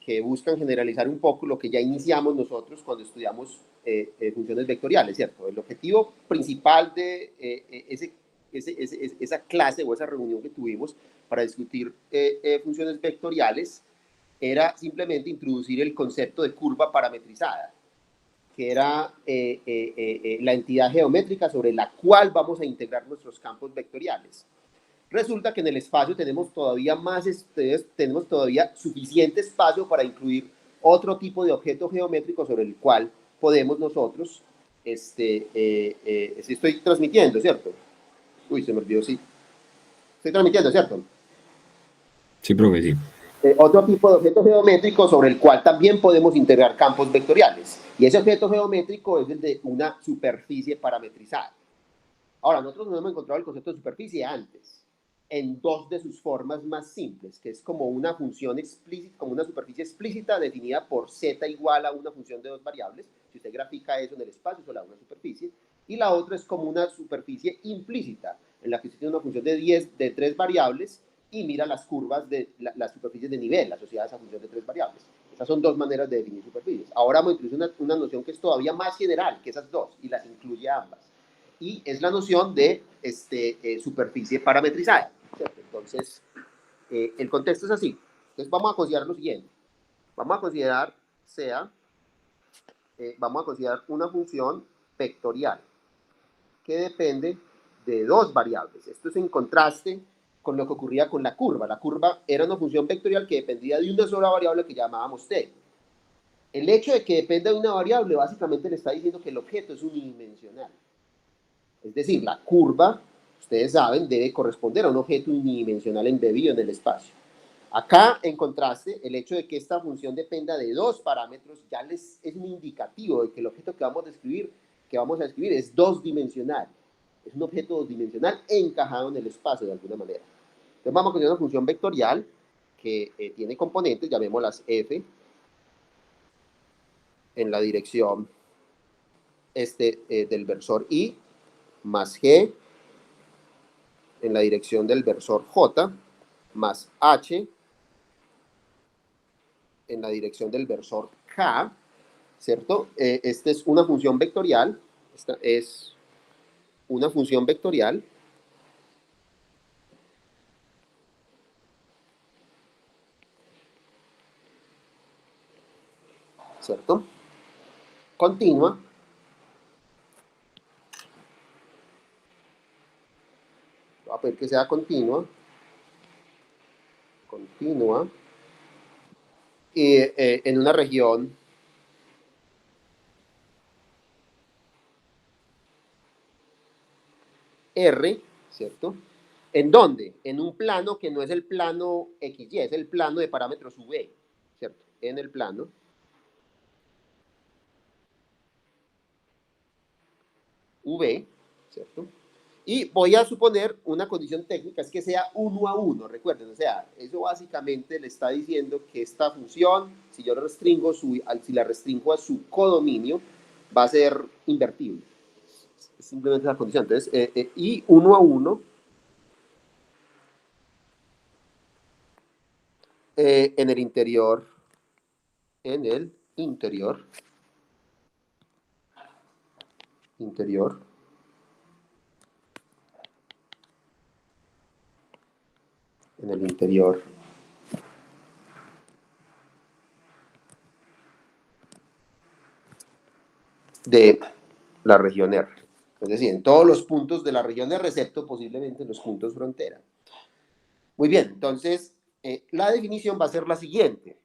que buscan generalizar un poco lo que ya iniciamos nosotros cuando estudiamos funciones vectoriales, ¿cierto? El objetivo principal de esa clase o esa reunión que tuvimos para discutir funciones vectoriales era simplemente introducir el concepto de curva parametrizada, que era la entidad geométrica sobre la cual vamos a integrar nuestros campos vectoriales. Resulta que en el espacio tenemos todavía suficiente espacio para incluir otro tipo de objeto geométrico sobre el cual podemos nosotros, si estoy transmitiendo, ¿cierto? Uy, se me olvidó, sí. Estoy transmitiendo, ¿cierto? Sí, profe, sí. Otro tipo de objeto geométrico sobre el cual también podemos integrar campos vectoriales. Y ese objeto geométrico es el de una superficie parametrizada. Ahora, nosotros nos hemos encontrado el concepto de superficie antes, en dos de sus formas más simples, que es como una función explícita, como una superficie explícita definida por z igual a una función de dos variables. Si usted grafica eso en el espacio, eso le da una superficie. Y la otra es como una superficie implícita, en la que usted tiene una función de tres variables y mira las curvas de las superficies de nivel asociadas a esa función de tres variables. Esas son dos maneras de definir superficies. Ahora vamos a introducir una noción que es todavía más general que esas dos y las incluye ambas. Y es la noción de superficie parametrizada, ¿cierto? Entonces, el contexto es así. Entonces, vamos a considerar lo siguiente. Vamos a considerar vamos a considerar una función vectorial que depende de dos variables. Esto es en contraste con lo que ocurría con la curva. La curva era una función vectorial que dependía de una sola variable que llamábamos t. El hecho de que dependa de una variable básicamente le está diciendo que el objeto es unidimensional. Es decir, la curva, ustedes saben, debe corresponder a un objeto unidimensional embebido en el espacio. Acá, en contraste, el hecho de que esta función dependa de dos parámetros ya les es un indicativo de que el objeto que vamos a describir es dos-dimensional. Es un objeto dos-dimensional encajado en el espacio de alguna manera. Entonces vamos a tener una función vectorial que tiene componentes, llamémoslas f, en la dirección del versor i, más g en la dirección del versor j, más h en la dirección del versor k, ¿cierto? Esta es una función vectorial, esta es una función vectorial ¿cierto? Continua, voy a pedir que sea continua, y en una región R, ¿cierto? ¿En dónde? En un plano que no es el plano XY, es el plano de parámetros V, ¿cierto? En el plano V, ¿cierto? Y voy a suponer una condición técnica, es que sea 1 a 1, recuerden, o sea, eso básicamente le está diciendo que esta función, si yo si la restringo a su codominio, va a ser invertible. Es simplemente la condición. Entonces, y 1 a 1 en el interior, interior, en el interior de la región R. Es decir, en todos los puntos de la región R, excepto posiblemente en los puntos frontera. Muy bien, entonces, la definición va a ser la siguiente.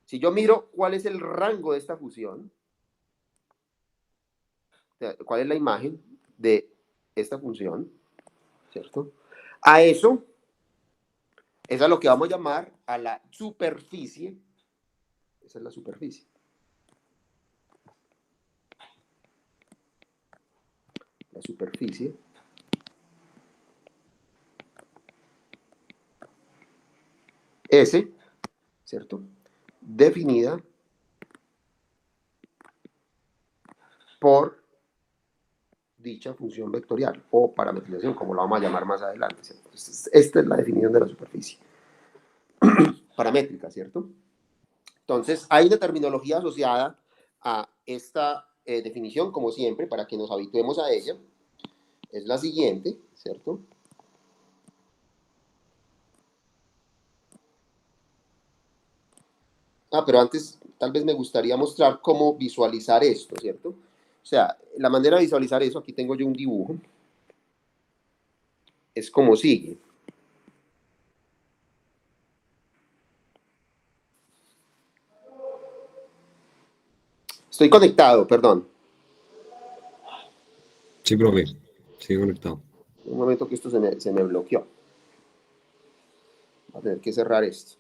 Si yo miro cuál es el rango de esta función, cuál es la imagen de esta función, ¿cierto? A eso es a lo que vamos a llamar a la superficie. Esa es la superficie. La superficie S, ¿cierto? Definida por dicha función vectorial o parametrización, como la vamos a llamar más adelante. Entonces, esta es la definición de la superficie. paramétrica, ¿cierto? Entonces, hay una terminología asociada a esta definición, como siempre, para que nos habituemos a ella. Es la siguiente, ¿cierto? Pero antes tal vez me gustaría mostrar cómo visualizar esto, ¿cierto? O sea, la manera de visualizar eso, aquí tengo yo un dibujo, es como sigue. Estoy conectado, perdón. Sí, profe. Sigue conectado. Un momento que esto se me bloqueó. Voy a tener que cerrar esto.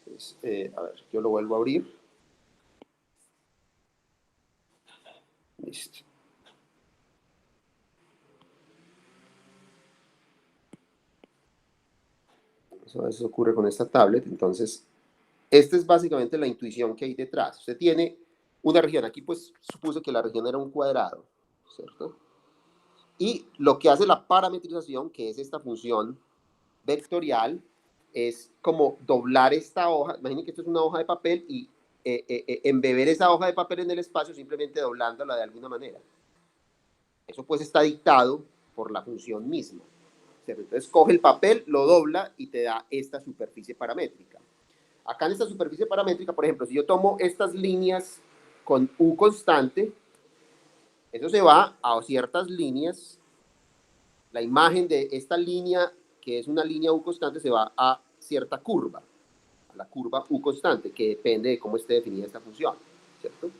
Entonces, a ver, yo lo vuelvo a abrir. Listo. Eso a veces ocurre con esta tablet. Entonces, esta es básicamente la intuición que hay detrás. Usted tiene una región. Aquí pues supuse que la región era un cuadrado, ¿cierto? Y lo que hace la parametrización, que es esta función vectorial, es como doblar esta hoja. Imaginen que esto es una hoja de papel y embeber esa hoja de papel en el espacio simplemente doblándola de alguna manera. Eso pues está dictado por la función misma, ¿cierto? Entonces coge el papel, lo dobla y te da esta superficie paramétrica. Acá en esta superficie paramétrica, por ejemplo, si yo tomo estas líneas con U constante, eso se va a ciertas líneas. La imagen de esta línea, que es una línea U constante, se va a cierta curva, a la curva U constante, que depende de cómo esté definida esta función, ¿cierto?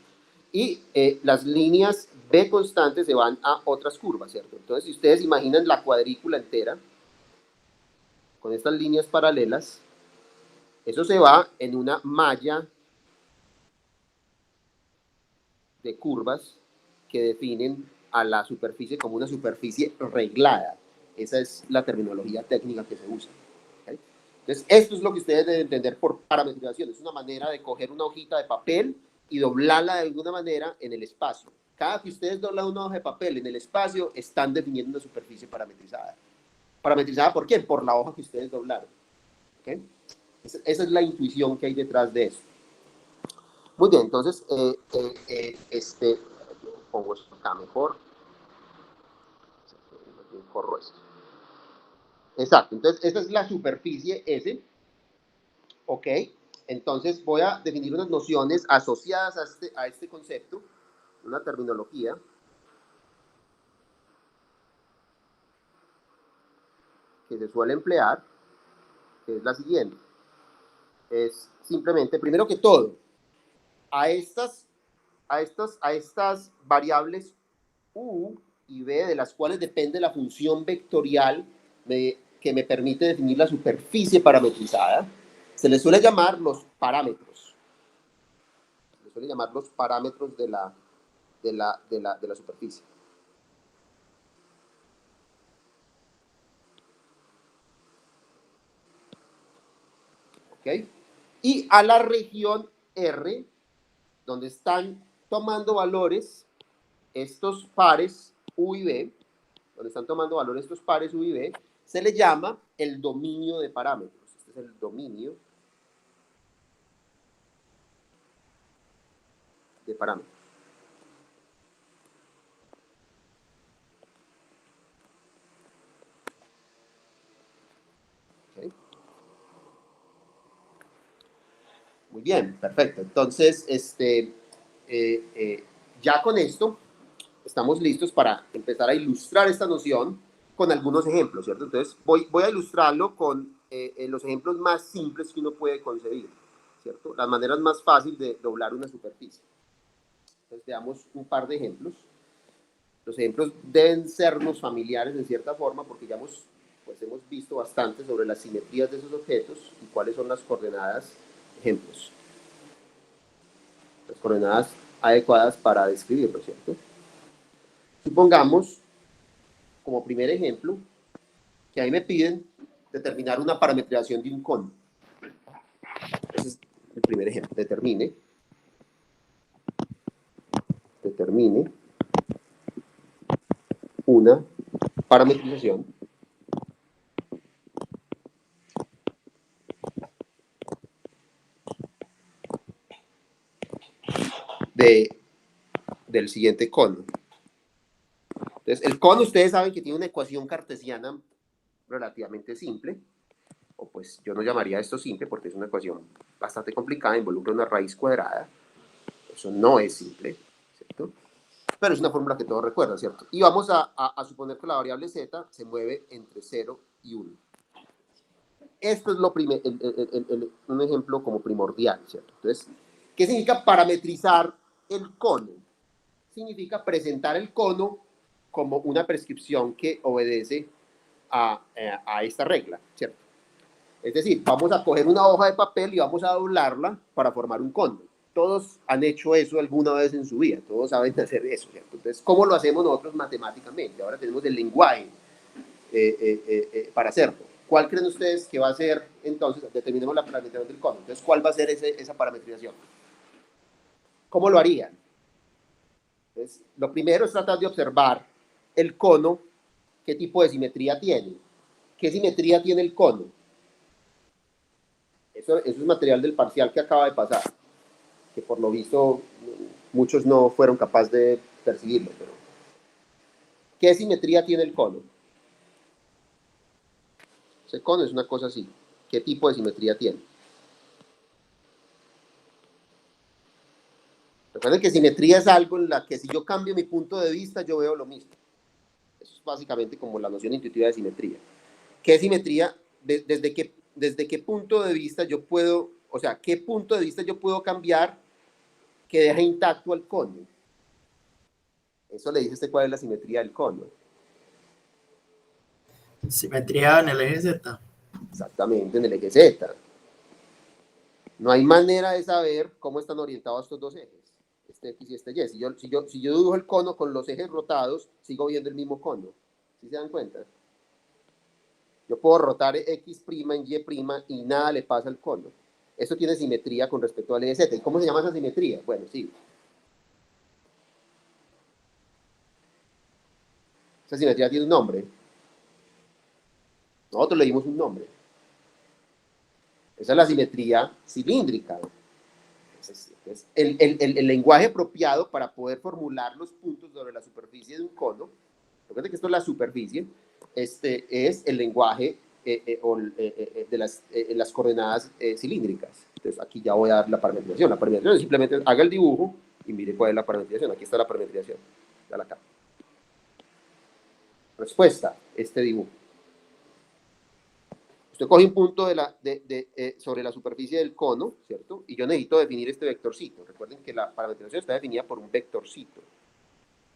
Y las líneas B constantes se van a otras curvas, ¿cierto? Entonces, si ustedes imaginan la cuadrícula entera, con estas líneas paralelas, eso se va en una malla de curvas que definen a la superficie como una superficie reglada. Esa es la terminología técnica que se usa. ¿Okay? Entonces, esto es lo que ustedes deben entender por parametrización. Es una manera de coger una hojita de papel y doblarla de alguna manera en el espacio. Cada que ustedes doblan una hoja de papel en el espacio, están definiendo una superficie parametrizada. ¿Parametrizada por quién? Por la hoja que ustedes doblaron. ¿Okay? Esa es la intuición que hay detrás de eso. Muy bien, entonces, pongo esto acá mejor. Corro esto. Exacto, entonces esta es la superficie S, ¿ok? Entonces voy a definir unas nociones asociadas a este concepto, una terminología que se suele emplear, que es la siguiente. Es simplemente, primero que todo, a estas variables U y B, de las cuales depende la función vectorial que me permite definir la superficie parametrizada, se les suele llamar los parámetros. Se les suele llamar los parámetros de la superficie. ¿Okay? Y a la región R, donde están tomando valores estos pares U y B, donde están tomando valores estos pares U y B, se le llama el dominio de parámetros. Este es el dominio de parámetros. ¿Okay? Muy bien, perfecto. Entonces, ya con esto estamos listos para empezar a ilustrar esta noción con algunos ejemplos, ¿cierto? Entonces, voy a ilustrarlo con los ejemplos más simples que uno puede concebir, ¿cierto? Las maneras más fáciles de doblar una superficie. Entonces, veamos un par de ejemplos. Los ejemplos deben sernos familiares de cierta forma porque ya hemos visto bastante sobre las simetrías de esos objetos y cuáles son las coordenadas ejemplos. Las coordenadas adecuadas para describirlo, ¿cierto? Supongamos, como primer ejemplo, que ahí me piden determinar una parametrización de un cono. Ese es el primer ejemplo. Determine una parametrización del siguiente cono. Entonces, el cono, ustedes saben que tiene una ecuación cartesiana relativamente simple, o pues yo no llamaría esto simple porque es una ecuación bastante complicada, involucra una raíz cuadrada. Eso no es simple, ¿cierto? Pero es una fórmula que todos recuerdan, ¿cierto? Y vamos a suponer que la variable z se mueve entre 0 y 1. Esto es un ejemplo como primordial, ¿cierto? Entonces, ¿qué significa parametrizar el cono? Significa presentar el cono como una prescripción que obedece a esta regla, ¿cierto? Es decir, vamos a coger una hoja de papel y vamos a doblarla para formar un cono. Todos han hecho eso alguna vez en su vida, todos saben hacer eso, ¿cierto? Entonces, ¿cómo lo hacemos nosotros matemáticamente? Ahora tenemos el lenguaje para hacerlo. ¿Cuál creen ustedes que va a ser, entonces, determinemos la parametrización del cono? Entonces, ¿cuál va a ser esa parametrización? ¿Cómo lo harían? Entonces, lo primero es tratar de observar el cono, qué tipo de simetría tiene. ¿Qué simetría tiene el cono? Eso es material del parcial que acaba de pasar, que por lo visto muchos no fueron capaces de percibirlo. Pero ¿qué simetría tiene el cono? Ese cono es una cosa así. ¿Qué tipo de simetría tiene? Recuerden que simetría es algo en la que si yo cambio mi punto de vista, yo veo lo mismo. Eso es básicamente como la noción intuitiva de simetría. ¿Qué simetría? Desde qué punto de vista yo puedo, o sea, qué punto de vista yo puedo cambiar que deja intacto al cono? Eso le dice usted cuál es la simetría del cono. Simetría en el eje Z. Exactamente, en el eje Z. No hay manera de saber cómo están orientados estos dos ejes, este X y este Y. Si yo dibujo el cono con los ejes rotados, sigo viendo el mismo cono. ¿Sí se dan cuenta? Yo puedo rotar X' en Y' y nada le pasa al cono. Eso tiene simetría con respecto al eje Z. ¿Y cómo se llama esa simetría? Bueno, sí. Esa simetría tiene un nombre. Nosotros le dimos un nombre. Esa es la simetría cilíndrica. Es el lenguaje apropiado para poder formular los puntos sobre la superficie de un cono. Recuerden que esto es la superficie. Es el lenguaje de las coordenadas cilíndricas. Entonces aquí ya voy a dar la parametrización. La parametrización es simplemente haga el dibujo y mire cuál es la parametrización. Aquí está la parametrización. Dale acá. Respuesta, este dibujo. Usted coge un punto sobre la superficie del cono, ¿cierto? Y yo necesito definir este vectorcito. Recuerden que la parametrización está definida por un vectorcito,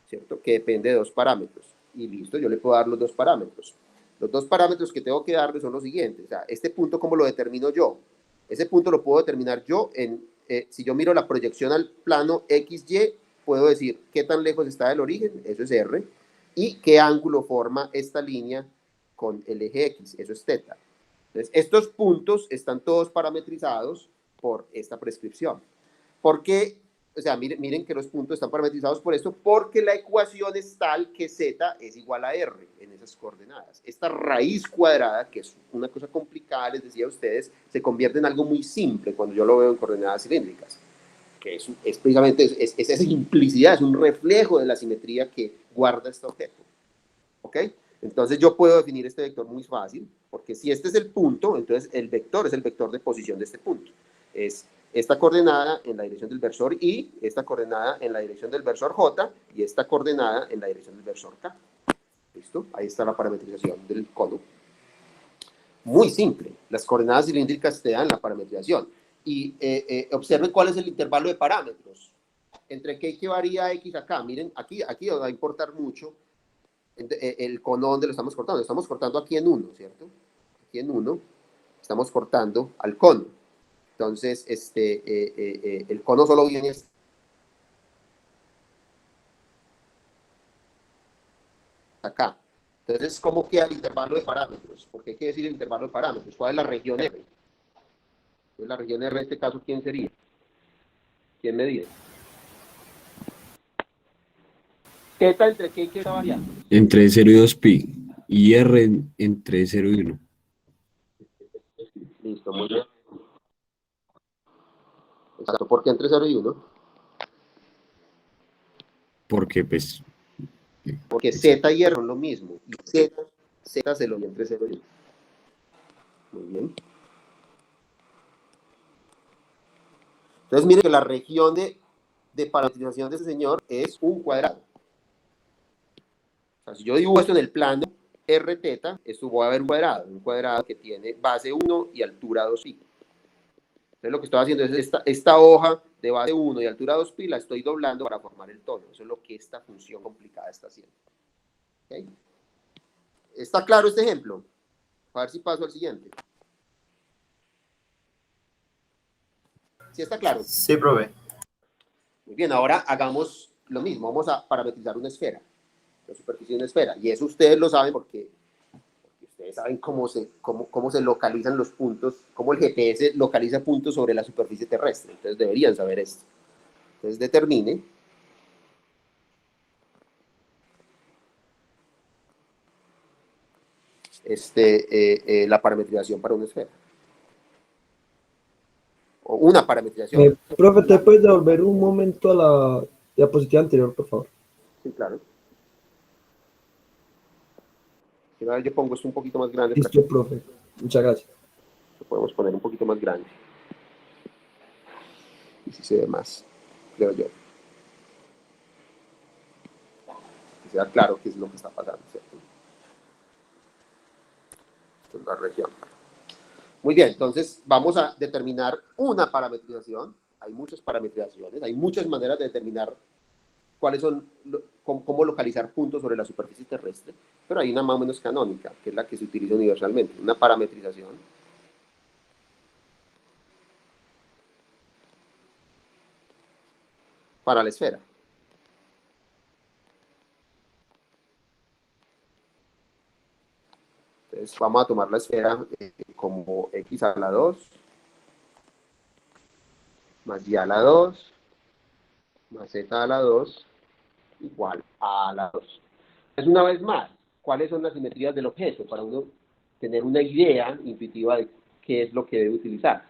¿cierto? Que depende de dos parámetros. Y listo, yo le puedo dar los dos parámetros. Los dos parámetros que tengo que darle son los siguientes. O sea, este punto, ¿cómo lo determino yo? Ese punto lo puedo determinar yo si yo miro la proyección al plano XY, puedo decir qué tan lejos está del origen, eso es R, y qué ángulo forma esta línea con el eje X, eso es θ. Entonces, estos puntos están todos parametrizados por esta prescripción. ¿Por qué? O sea, miren que los puntos están parametrizados por esto, porque la ecuación es tal que z es igual a r en esas coordenadas. Esta raíz cuadrada, que es una cosa complicada, les decía a ustedes, se convierte en algo muy simple cuando yo lo veo en coordenadas cilíndricas. Que es precisamente esa simplicidad, es un reflejo de la simetría que guarda este objeto. ¿Ok? Entonces yo puedo definir este vector muy fácil, porque si este es el punto, entonces el vector es el vector de posición de este punto. Es esta coordenada en la dirección del versor Y, esta coordenada en la dirección del versor J, y esta coordenada en la dirección del versor K. ¿Listo? Ahí está la parametrización del cono. Muy simple. Las coordenadas cilíndricas te dan la parametrización. Y observen cuál es el intervalo de parámetros. Entre qué y qué varía X acá. Miren, aquí va a importar mucho el cono donde lo estamos cortando. Lo estamos cortando aquí en 1, ¿cierto? Aquí en 1 estamos cortando al cono. Entonces, el cono solo viene acá. Entonces, ¿cómo queda el intervalo de parámetros? ¿Por qué quiere decir el intervalo de parámetros? ¿Cuál es la región R? Entonces, la región R en este caso, ¿quién sería? ¿Quién medide? ¿Teta entre qué y qué está variando? Entre 0 y 2 pi. Y R entre 0 y 1. Listo, muy bien. Exacto, ¿por qué entre 0 y 1? porque pues... Porque Z y R son lo mismo. Y Z se lo dio entre 0 y 1. Muy bien. Entonces, miren que la región de parametrización de ese señor es un cuadrado. O sea, si yo dibujo esto en el plano R teta, esto va a haber un cuadrado que tiene base 1 y altura 2pi. Entonces, lo que estoy haciendo es esta hoja de base 1 y altura 2pi la estoy doblando para formar el tono. Eso es lo que esta función complicada está haciendo. ¿Okay? ¿Está claro este ejemplo? A ver si paso al siguiente. ¿Sí está claro? Sí, profe. Muy bien, ahora hagamos lo mismo. Vamos a parametrizar una esfera, la superficie de una esfera. Y eso ustedes lo saben porque ustedes saben cómo se localizan los puntos, cómo el GPS localiza puntos sobre la superficie terrestre. Entonces deberían saber esto. Entonces determine la parametrización para una esfera. O una parametrización. Profe, ¿te puedes devolver un momento a la diapositiva anterior, por favor? Sí, claro. Yo pongo esto un poquito más grande. Listo, profe. Muchas gracias. Lo podemos poner un poquito más grande. Y si se ve más, creo yo. Que sea claro qué es lo que está pasando, ¿cierto? Esto es la región. Muy bien, entonces vamos a determinar una parametrización. Hay muchas parametrizaciones, hay muchas maneras de determinar cuáles son, cómo localizar puntos sobre la superficie terrestre, pero hay una más o menos canónica, que es la que se utiliza universalmente, una parametrización. Para la esfera. Entonces vamos a tomar la esfera como x a la 2 más y a la 2 más z a la 2 igual a la 2. Entonces, una vez más, ¿cuáles son las simetrías del objeto? Para uno tener una idea intuitiva de qué es lo que debe utilizar.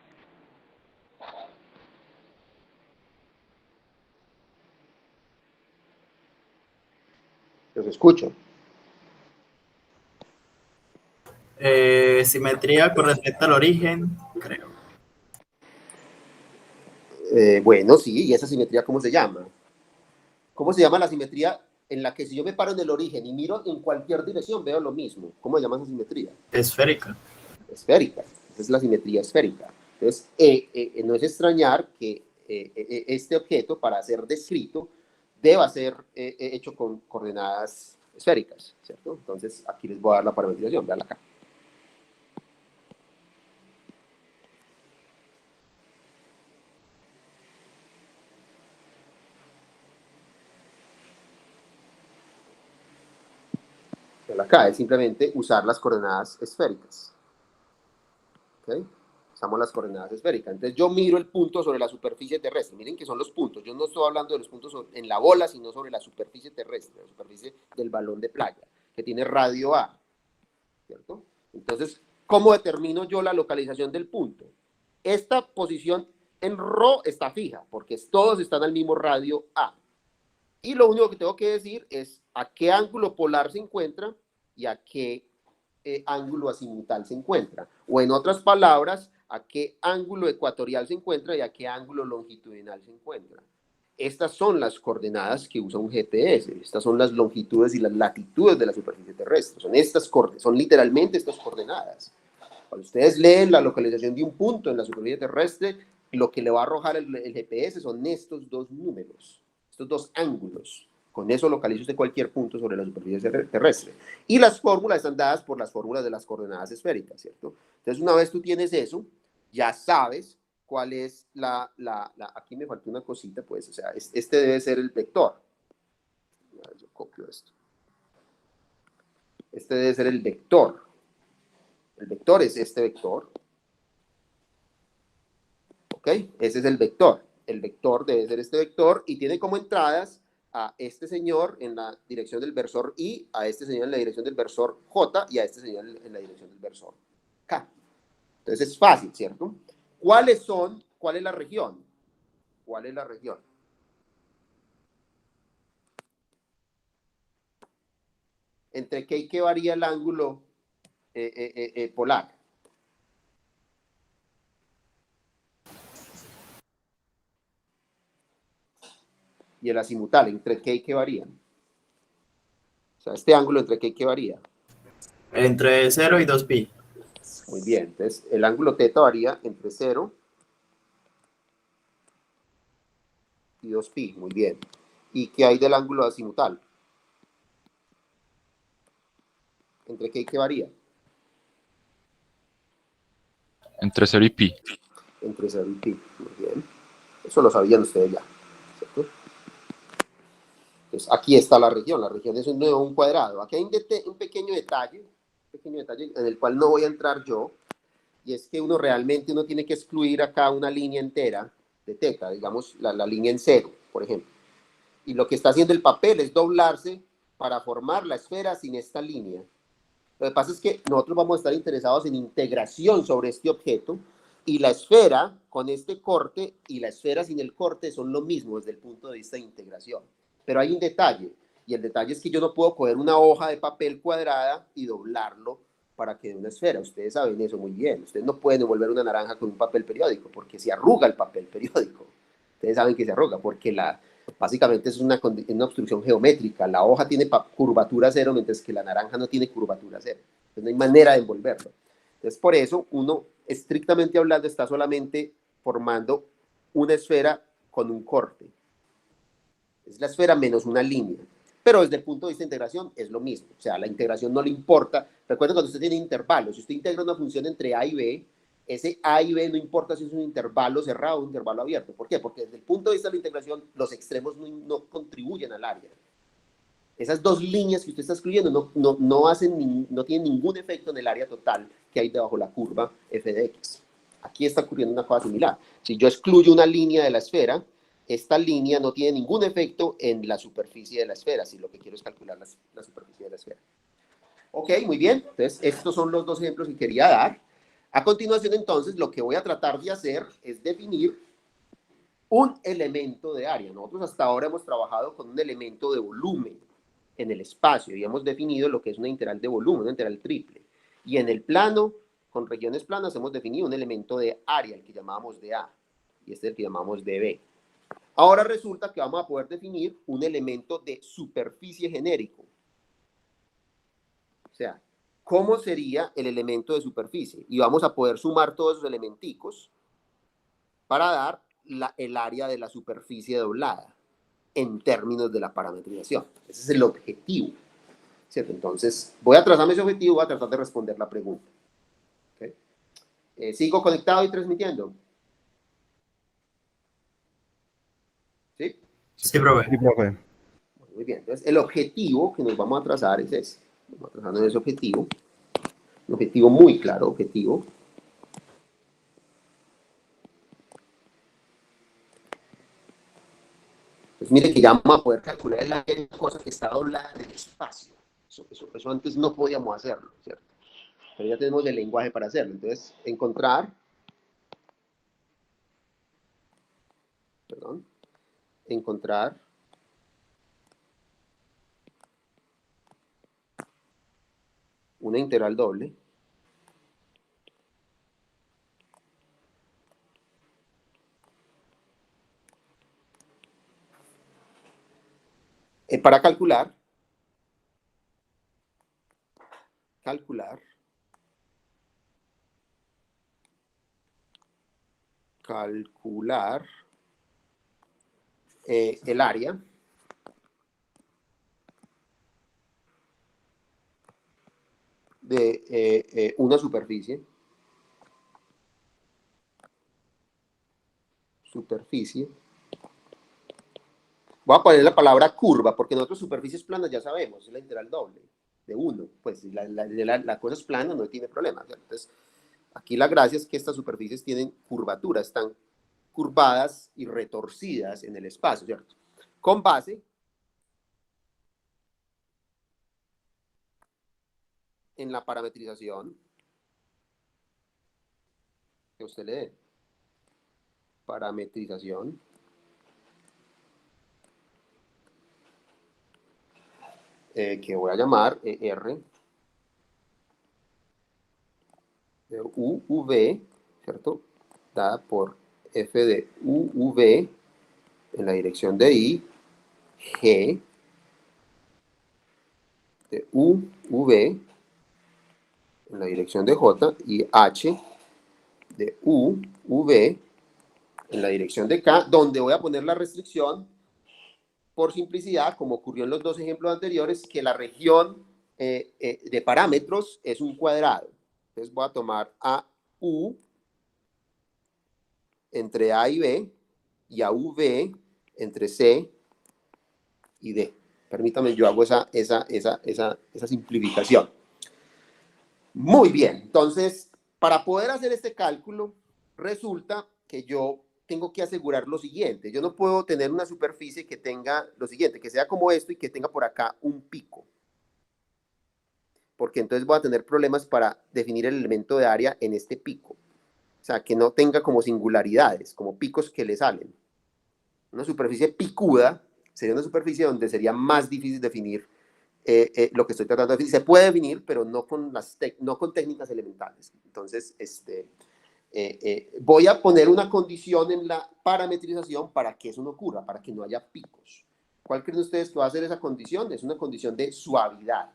Los escucho. Simetría con respecto al origen, creo. Bueno, sí, ¿y esa simetría cómo se llama? ¿Cómo se llama la simetría en la que si yo me paro en el origen y miro en cualquier dirección veo lo mismo? ¿Cómo se llama esa simetría? Esférica. Esférica. Esa es la simetría esférica. Entonces, no es extrañar que este objeto, para ser descrito, deba ser hecho con coordenadas esféricas, ¿cierto? Entonces, aquí les voy a dar la parametrización, veanla acá. Acá es simplemente usar las coordenadas esféricas. ¿Okay? Usamos las coordenadas esféricas. Entonces yo miro el punto sobre la superficie terrestre. Miren que son los puntos. Yo no estoy hablando de los puntos en la bola, sino sobre la superficie terrestre, la superficie del balón de playa, que tiene radio A. ¿Cierto? Entonces, ¿cómo determino yo la localización del punto? Esta posición en ρ está fija, porque todos están al mismo radio A. Y lo único que tengo que decir es a qué ángulo polar se encuentra y a qué ángulo azimutal se encuentra. O en otras palabras, a qué ángulo ecuatorial se encuentra y a qué ángulo longitudinal se encuentra. Estas son las coordenadas que usa un GPS. Estas son las longitudes y las latitudes de la superficie terrestre. Son literalmente estas coordenadas. Cuando ustedes leen la localización de un punto en la superficie terrestre, lo que le va a arrojar el GPS son estos dos números, estos dos ángulos. Con eso localiza usted cualquier punto sobre la superficie terrestre. Y las fórmulas están dadas por las fórmulas de las coordenadas esféricas, ¿cierto? Entonces, una vez tú tienes eso, ya sabes cuál es aquí me faltó una cosita, pues, o sea, este debe ser el vector. Yo copio esto. Este debe ser el vector. El vector es este vector. ¿Ok? Ese es el vector. El vector debe ser este vector y tiene como entradas a este señor en la dirección del versor I, a este señor en la dirección del versor J y a este señor en la dirección del versor K. Entonces es fácil, ¿cierto? ¿Cuál es la región? ¿Cuál es la región? entre qué y qué varía el ángulo polar. Y el azimutal, entre qué y qué varían. O sea, este ángulo entre qué y qué varía. Entre 0 y 2pi. Muy bien, entonces el ángulo teta varía entre 0 y 2pi, muy bien. ¿Y qué hay del ángulo azimutal? ¿Entre qué y qué varía? Entre 0 y pi. Entre 0 y pi, muy bien. Eso lo sabían ustedes ya, ¿cierto? Entonces aquí está la región es un cuadrado. Aquí hay un pequeño detalle en el cual no voy a entrar yo, y es que uno tiene que excluir acá una línea entera de teta, digamos la línea en 0, por ejemplo. Y lo que está haciendo el papel es doblarse para formar la esfera sin esta línea. Lo que pasa es que nosotros vamos a estar interesados en integración sobre este objeto, y la esfera con este corte y la esfera sin el corte son lo mismo desde el punto de vista de integración. Pero hay un detalle, y el detalle es que yo no puedo coger una hoja de papel cuadrada y doblarlo para que dé una esfera. Ustedes saben eso muy bien. Ustedes no pueden devolver una naranja con un papel periódico porque se arruga el papel periódico. Ustedes saben que se arruga porque básicamente es una obstrucción geométrica. La hoja tiene curvatura cero, mientras que la naranja no tiene curvatura cero. Entonces no hay manera de envolverlo. Entonces por eso uno, estrictamente hablando, está solamente formando una esfera con un corte. Es la esfera menos una línea. Pero desde el punto de vista de integración es lo mismo. O sea, la integración no le importa. Recuerden cuando usted tiene intervalos. Si usted integra una función entre A y B, ese A y B no importa si es un intervalo cerrado o un intervalo abierto. ¿Por qué? Porque desde el punto de vista de la integración, los extremos no contribuyen al área. Esas dos líneas que usted está excluyendo no tienen ningún efecto en el área total que hay debajo de la curva f de x. Aquí está ocurriendo una cosa similar. Si yo excluyo una línea de la esfera, esta línea no tiene ningún efecto en la superficie de la esfera, si lo que quiero es calcular la superficie de la esfera. Ok, muy bien. Entonces, estos son los dos ejemplos que quería dar. A continuación, entonces, lo que voy a tratar de hacer es definir un elemento de área. Nosotros hasta ahora hemos trabajado con un elemento de volumen en el espacio y hemos definido lo que es una integral de volumen, una integral triple. Y en el plano, con regiones planas, hemos definido un elemento de área, el que llamamos de A, y este es el que llamamos de B. Ahora resulta que vamos a poder definir un elemento de superficie genérico. O sea, ¿cómo sería el elemento de superficie? Y vamos a poder sumar todos esos elementicos para dar el área de la superficie doblada en términos de la parametrización. Ese es el objetivo, ¿cierto? Entonces, voy a trazarme ese objetivo, voy a tratar de responder la pregunta. ¿Okay? ¿Sigo conectado y transmitiendo? ¿Sí? Sí, profe. Sí, profe. Muy bien. Entonces, el objetivo que nos vamos a trazar es ese. Vamos a trazarnos ese objetivo. Un objetivo muy claro, objetivo. Pues mire que ya vamos a poder calcular el área de una cosa que está doblada en el espacio. Eso antes no podíamos hacerlo, ¿cierto? Pero ya tenemos el lenguaje para hacerlo. Entonces, encontrar una integral doble para calcular el área de una superficie Voy a poner la palabra curva, porque nosotros superficies planas ya sabemos, es la integral doble de 1. Pues si la cosa es plana, no tiene problema, ¿cierto? Entonces, aquí la gracia es que estas superficies tienen curvatura, están curvadas y retorcidas en el espacio, ¿cierto? Con base en la parametrización que usted le dé. Parametrización. que voy a llamar R de UV, ¿cierto? Dada por F de UV en la dirección de I, G de UV en la dirección de J y H de UV en la dirección de K, donde voy a poner la restricción por simplicidad, como ocurrió en los dos ejemplos anteriores, que la región de parámetros es un cuadrado. Entonces voy a tomar a U entre A y B y a UV entre C y D. Permítame, yo hago esa simplificación. Muy bien, entonces, para poder hacer este cálculo, resulta que yo tengo que asegurar lo siguiente. Yo no puedo tener una superficie que tenga lo siguiente, que sea como esto y que tenga por acá un pico. Porque entonces voy a tener problemas para definir el elemento de área en este pico. O sea, que no tenga como singularidades, como picos que le salen. Una superficie picuda sería una superficie donde sería más difícil definir lo que estoy tratando de definir. Se puede definir, pero no con técnicas elementales. Entonces, voy a poner una condición en la parametrización para que eso no ocurra, para que no haya picos. ¿Cuál creen ustedes que va a ser esa condición? Es una condición de suavidad.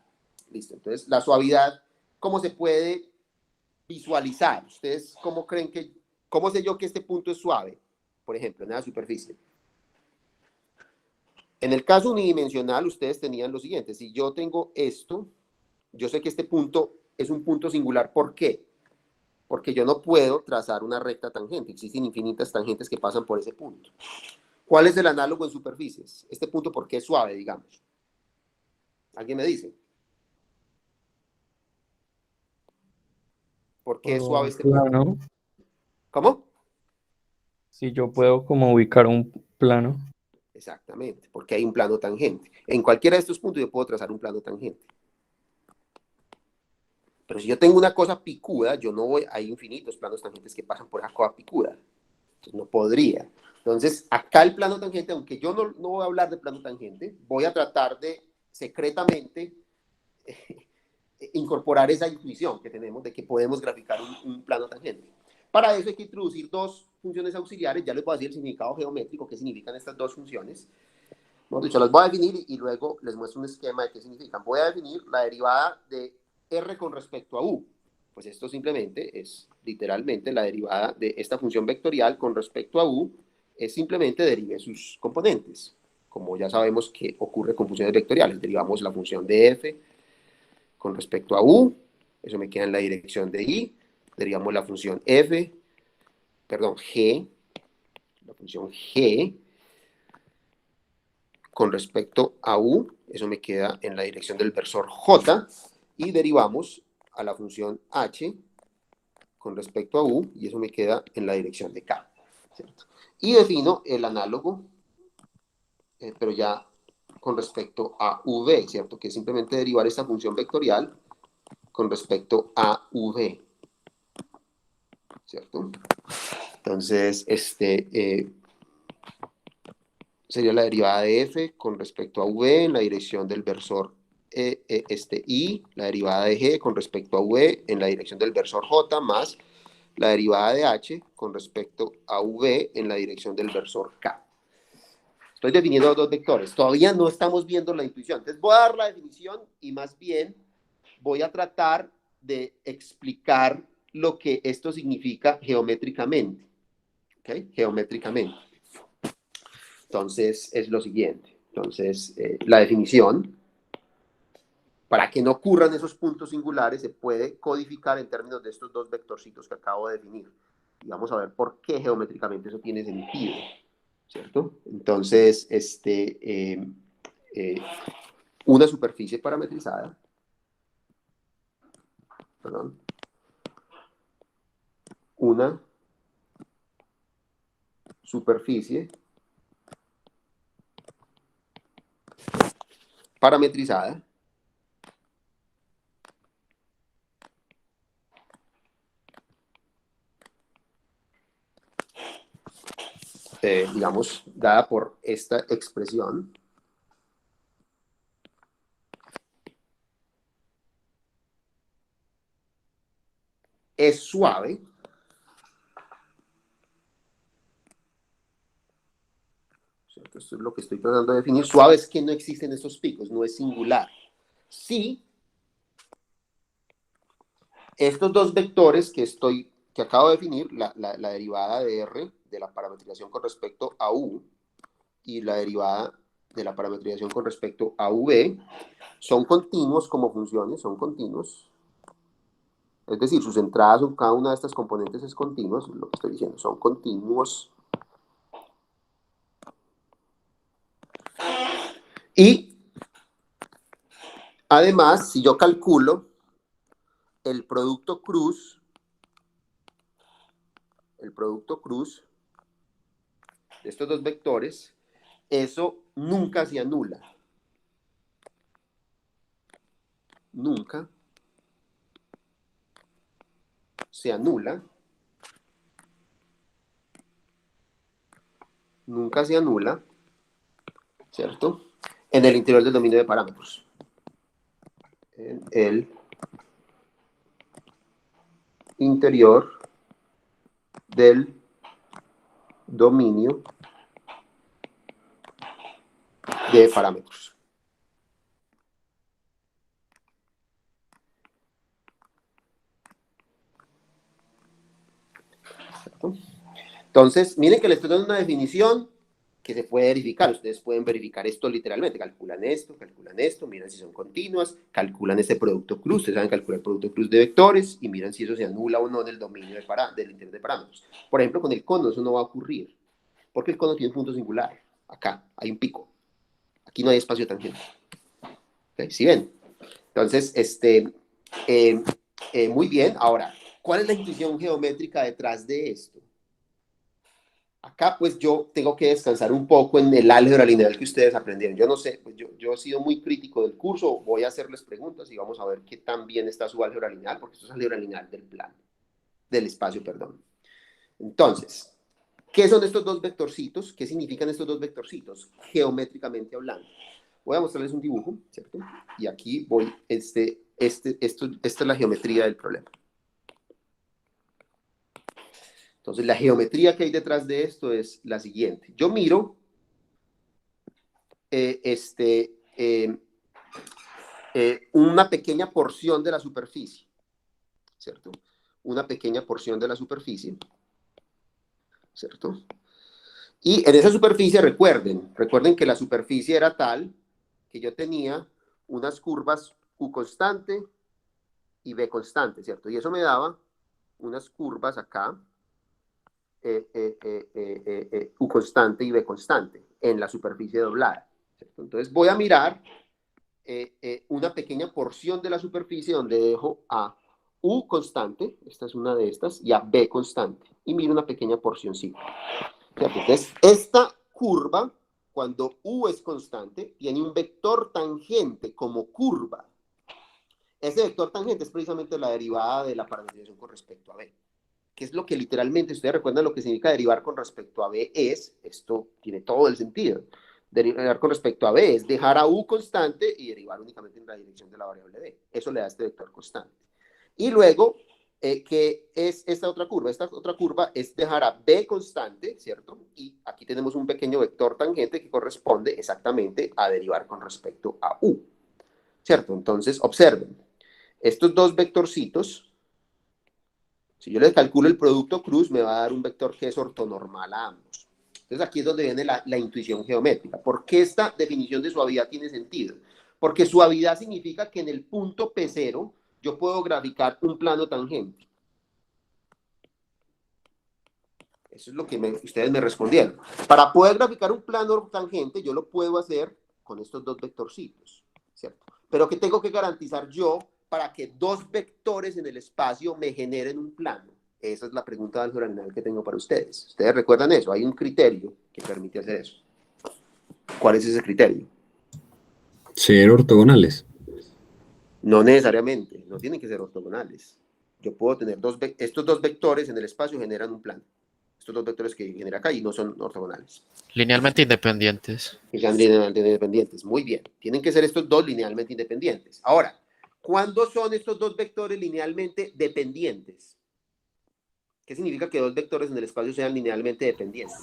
Listo. Entonces, la suavidad, ¿cómo se puede visualizar? ¿Ustedes cómo sé yo que este punto es suave? Por ejemplo, en la superficie. En el caso unidimensional, ustedes tenían lo siguiente. Si yo tengo esto, yo sé que este punto es un punto singular. ¿Por qué? Porque yo no puedo trazar una recta tangente. Existen infinitas tangentes que pasan por ese punto. ¿Cuál es el análogo en superficies? Este punto, ¿por qué es suave, digamos? ¿Alguien me dice? ¿Por qué es suave este punto? Plano. ¿Cómo? Si yo puedo como ubicar un plano. Exactamente, porque hay un plano tangente. En cualquiera de estos puntos yo puedo trazar un plano tangente. Pero si yo tengo una cosa picuda, yo no voy, hay infinitos planos tangentes que pasan por esa cosa picuda. Entonces no podría. Entonces, acá el plano tangente, aunque yo no voy a hablar de plano tangente, voy a tratar de secretamente incorporar esa intuición que tenemos de que podemos graficar un plano tangente. Para eso hay que introducir dos funciones auxiliares. Ya les voy a decir el significado geométrico, qué significan estas dos funciones. Mejor dicho, las voy a definir y luego les muestro un esquema de qué significan. Voy a definir la derivada de R con respecto a U. Pues esto simplemente es literalmente la derivada de esta función vectorial con respecto a U, es simplemente derive sus componentes. Como ya sabemos que ocurre con funciones vectoriales, derivamos la función de F con respecto a U, eso me queda en la dirección de I, derivamos la función G, la función G con respecto a U, eso me queda en la dirección del versor J, y derivamos a la función H con respecto a U, y eso me queda en la dirección de K, ¿cierto? Y defino el análogo, pero ya con respecto a V, ¿cierto? Que es simplemente derivar esta función vectorial con respecto a V, ¿cierto? Entonces, sería la derivada de F con respecto a V en la dirección del versor I, la derivada de G con respecto a V en la dirección del versor J, más la derivada de H con respecto a V en la dirección del versor K. Estoy definiendo dos vectores. Todavía no estamos viendo la intuición. Entonces voy a dar la definición y más bien voy a tratar de explicar lo que esto significa geométricamente. ¿Okay? Geométricamente. Entonces, es lo siguiente. Entonces, la definición, para que no ocurran esos puntos singulares, se puede codificar en términos de estos dos vectorcitos que acabo de definir. Y vamos a ver por qué geométricamente eso tiene sentido, ¿cierto? Entonces, una superficie parametrizada, perdón, una superficie parametrizada digamos, dada por esta expresión es suave, ¿cierto? Esto es lo que estoy tratando de definir. Suave es que no existen esos picos, no es singular. Sí, estos dos vectores que acabo de definir, la derivada de R de la parametrización con respecto a U y la derivada de la parametrización con respecto a V, son continuos como funciones, son continuos. Es decir, sus entradas en cada una de estas componentes es continua, es lo que estoy diciendo, son continuos. Y además, si yo calculo el producto cruz de estos dos vectores, eso nunca se anula. Nunca se anula. Nunca se anula, ¿cierto? En el interior del dominio de parámetros. En el interior del dominio de parámetros. ¿Cierto? Entonces, miren que les estoy dando una definición que se puede verificar. Ustedes pueden verificar esto literalmente. Calculan esto, miran si son continuas, calculan este producto cruz. Ustedes saben calcular el producto cruz de vectores y miran si eso se anula o no en el dominio del interior de parámetros. Por ejemplo, con el cono eso no va a ocurrir, porque el cono tiene un punto singular. Acá hay un pico. Aquí no hay espacio tangente. ¿Okay? ¿Sí ven? Entonces, muy bien. Ahora, ¿cuál es la intuición geométrica detrás de esto? Acá pues yo tengo que descansar un poco en el álgebra lineal que ustedes aprendieron. Yo no sé, pues yo he sido muy crítico del curso, voy a hacerles preguntas y vamos a ver qué tan bien está su álgebra lineal, porque esto es álgebra lineal del plano, del espacio, perdón. Entonces, ¿qué son estos dos vectorcitos? ¿Qué significan estos dos vectorcitos? Geométricamente hablando. Voy a mostrarles un dibujo, ¿cierto? Y aquí voy, esta es la geometría del problema. Entonces, la geometría que hay detrás de esto es la siguiente. Yo miro una pequeña porción de la superficie, ¿cierto? Una pequeña porción de la superficie, ¿cierto? Y en esa superficie, recuerden que la superficie era tal que yo tenía unas curvas U constante y B constante, ¿cierto? Y eso me daba unas curvas acá, U constante y B constante en la superficie doblada, ¿cierto? Entonces voy a mirar una pequeña porción de la superficie donde dejo a U constante, esta es una de estas, y a B constante, y miro una pequeña porcióncita. Entonces, esta curva, cuando U es constante, tiene un vector tangente como curva. Ese vector tangente es precisamente la derivada de la parametrización con respecto a B. ¿Qué es lo que literalmente, ustedes recuerdan lo que significa derivar con respecto a B? Esto tiene todo el sentido. Derivar con respecto a B es dejar a U constante y derivar únicamente en la dirección de la variable B. Eso le da este vector constante. Y luego, ¿qué es esta otra curva? Esta otra curva es dejar a B constante, ¿cierto? Y aquí tenemos un pequeño vector tangente que corresponde exactamente a derivar con respecto a U, ¿cierto? Entonces, observen, estos dos vectorcitos, si yo les calculo el producto cruz, me va a dar un vector que es ortonormal a ambos. Entonces aquí es donde viene la intuición geométrica. ¿Por qué esta definición de suavidad tiene sentido? Porque suavidad significa que en el punto P0 yo puedo graficar un plano tangente. Eso es lo que ustedes me respondieron. Para poder graficar un plano tangente, yo lo puedo hacer con estos dos vectorcitos, ¿cierto? Pero ¿qué tengo que garantizar yo para que dos vectores en el espacio me generen un plano? Esa es la pregunta de álgebra lineal que tengo para ustedes. ¿Ustedes recuerdan eso? Hay un criterio que permite hacer eso. ¿Cuál es ese criterio? Ser ortogonales. No necesariamente, no tienen que ser ortogonales. Yo puedo tener estos dos vectores en el espacio generan un plano. Estos dos vectores que genera acá y no son ortogonales. Linealmente independientes. Que sean linealmente independientes. Muy bien. Tienen que ser estos dos linealmente independientes. Ahora, ¿cuándo son estos dos vectores linealmente dependientes? ¿Qué significa que dos vectores en el espacio sean linealmente dependientes?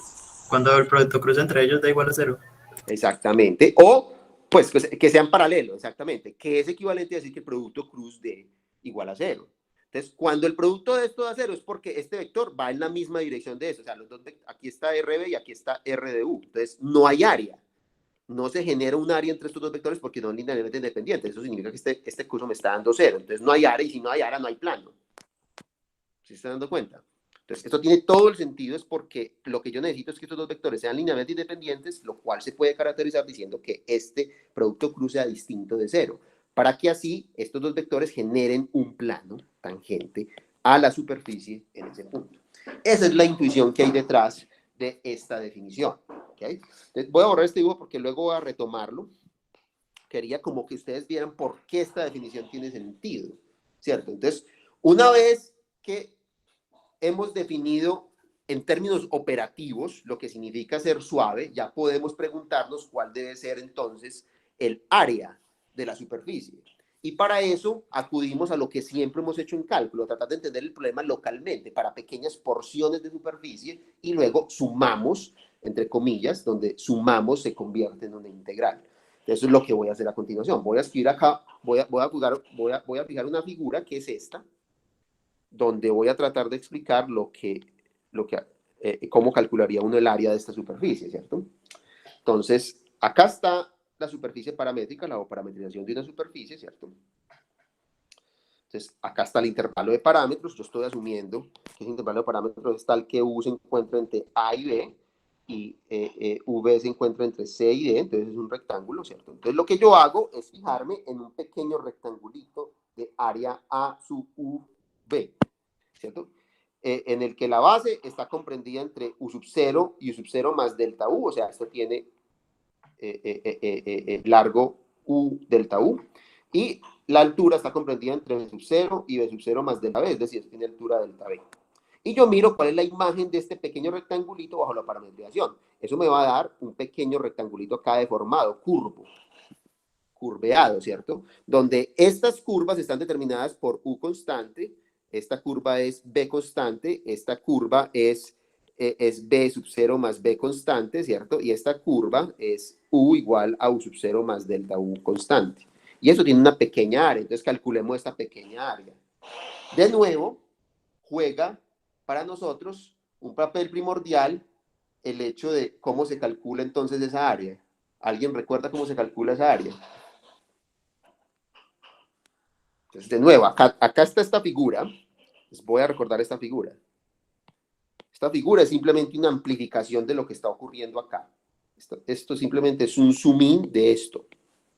Cuando el producto cruce entre ellos da igual a 0. Exactamente. O, pues, que sean paralelos, exactamente. Que es equivalente a decir que el producto cruz de igual a 0. Entonces, cuando el producto de esto da 0 es porque este vector va en la misma dirección de eso. O sea, aquí está RB y aquí está RDU. Entonces, no hay área. No se genera un área entre estos dos vectores porque no son linealmente independientes. Eso significa que este curso me está dando 0. Entonces, no hay área y si no hay área, no hay plano. ¿Sí se están dando cuenta? Entonces, esto tiene todo el sentido, es porque lo que yo necesito es que estos dos vectores sean linealmente independientes, lo cual se puede caracterizar diciendo que este producto cruz sea distinto de 0, para que así estos dos vectores generen un plano tangente a la superficie en ese punto. Esa es la intuición que hay detrás de esta definición. ¿Okay? Entonces, voy a borrar este dibujo porque luego voy a retomarlo. Quería como que ustedes vieran por qué esta definición tiene sentido, ¿cierto? Entonces, una vez que hemos definido en términos operativos lo que significa ser suave, ya podemos preguntarnos cuál debe ser entonces el área de la superficie. Y para eso acudimos a lo que siempre hemos hecho en cálculo, tratar de entender el problema localmente para pequeñas porciones de superficie y luego sumamos, entre comillas, donde sumamos se convierte en una integral. Eso es lo que voy a hacer a continuación. Voy a escribir acá, voy a fijar una figura que es esta, donde voy a tratar de explicar cómo calcularía uno el área de esta superficie, ¿cierto? Entonces, acá está la superficie paramétrica, la parametrización de una superficie, ¿cierto? Entonces, acá está el intervalo de parámetros. Yo estoy asumiendo que ese intervalo de parámetros es tal que U se encuentra entre A y B y V se encuentra entre C y D, entonces es un rectángulo, ¿cierto? Entonces, lo que yo hago es fijarme en un pequeño rectangulito de área A sub U B, ¿cierto? En el que la base está comprendida entre U sub 0 y U sub 0 más delta U, o sea, esto tiene largo U delta U, y la altura está comprendida entre B sub 0 y B sub 0 más delta B, es decir, tiene altura delta B. Y yo miro cuál es la imagen de este pequeño rectangulito bajo la parametrización. Eso me va a dar un pequeño rectangulito acá deformado, curveado, ¿cierto? Donde estas curvas están determinadas por U constante, esta curva es B constante, esta curva es B sub 0 más B constante, ¿cierto? Y esta curva es U igual a U sub 0 más delta U constante. Y eso tiene una pequeña área, entonces calculemos esta pequeña área. De nuevo, juega para nosotros un papel primordial el hecho de cómo se calcula entonces esa área. ¿Alguien recuerda cómo se calcula esa área? Entonces, de nuevo, acá está esta figura. Les voy a recordar esta figura. Esta figura es simplemente una amplificación de lo que está ocurriendo acá. Esto simplemente es un zoom in de esto.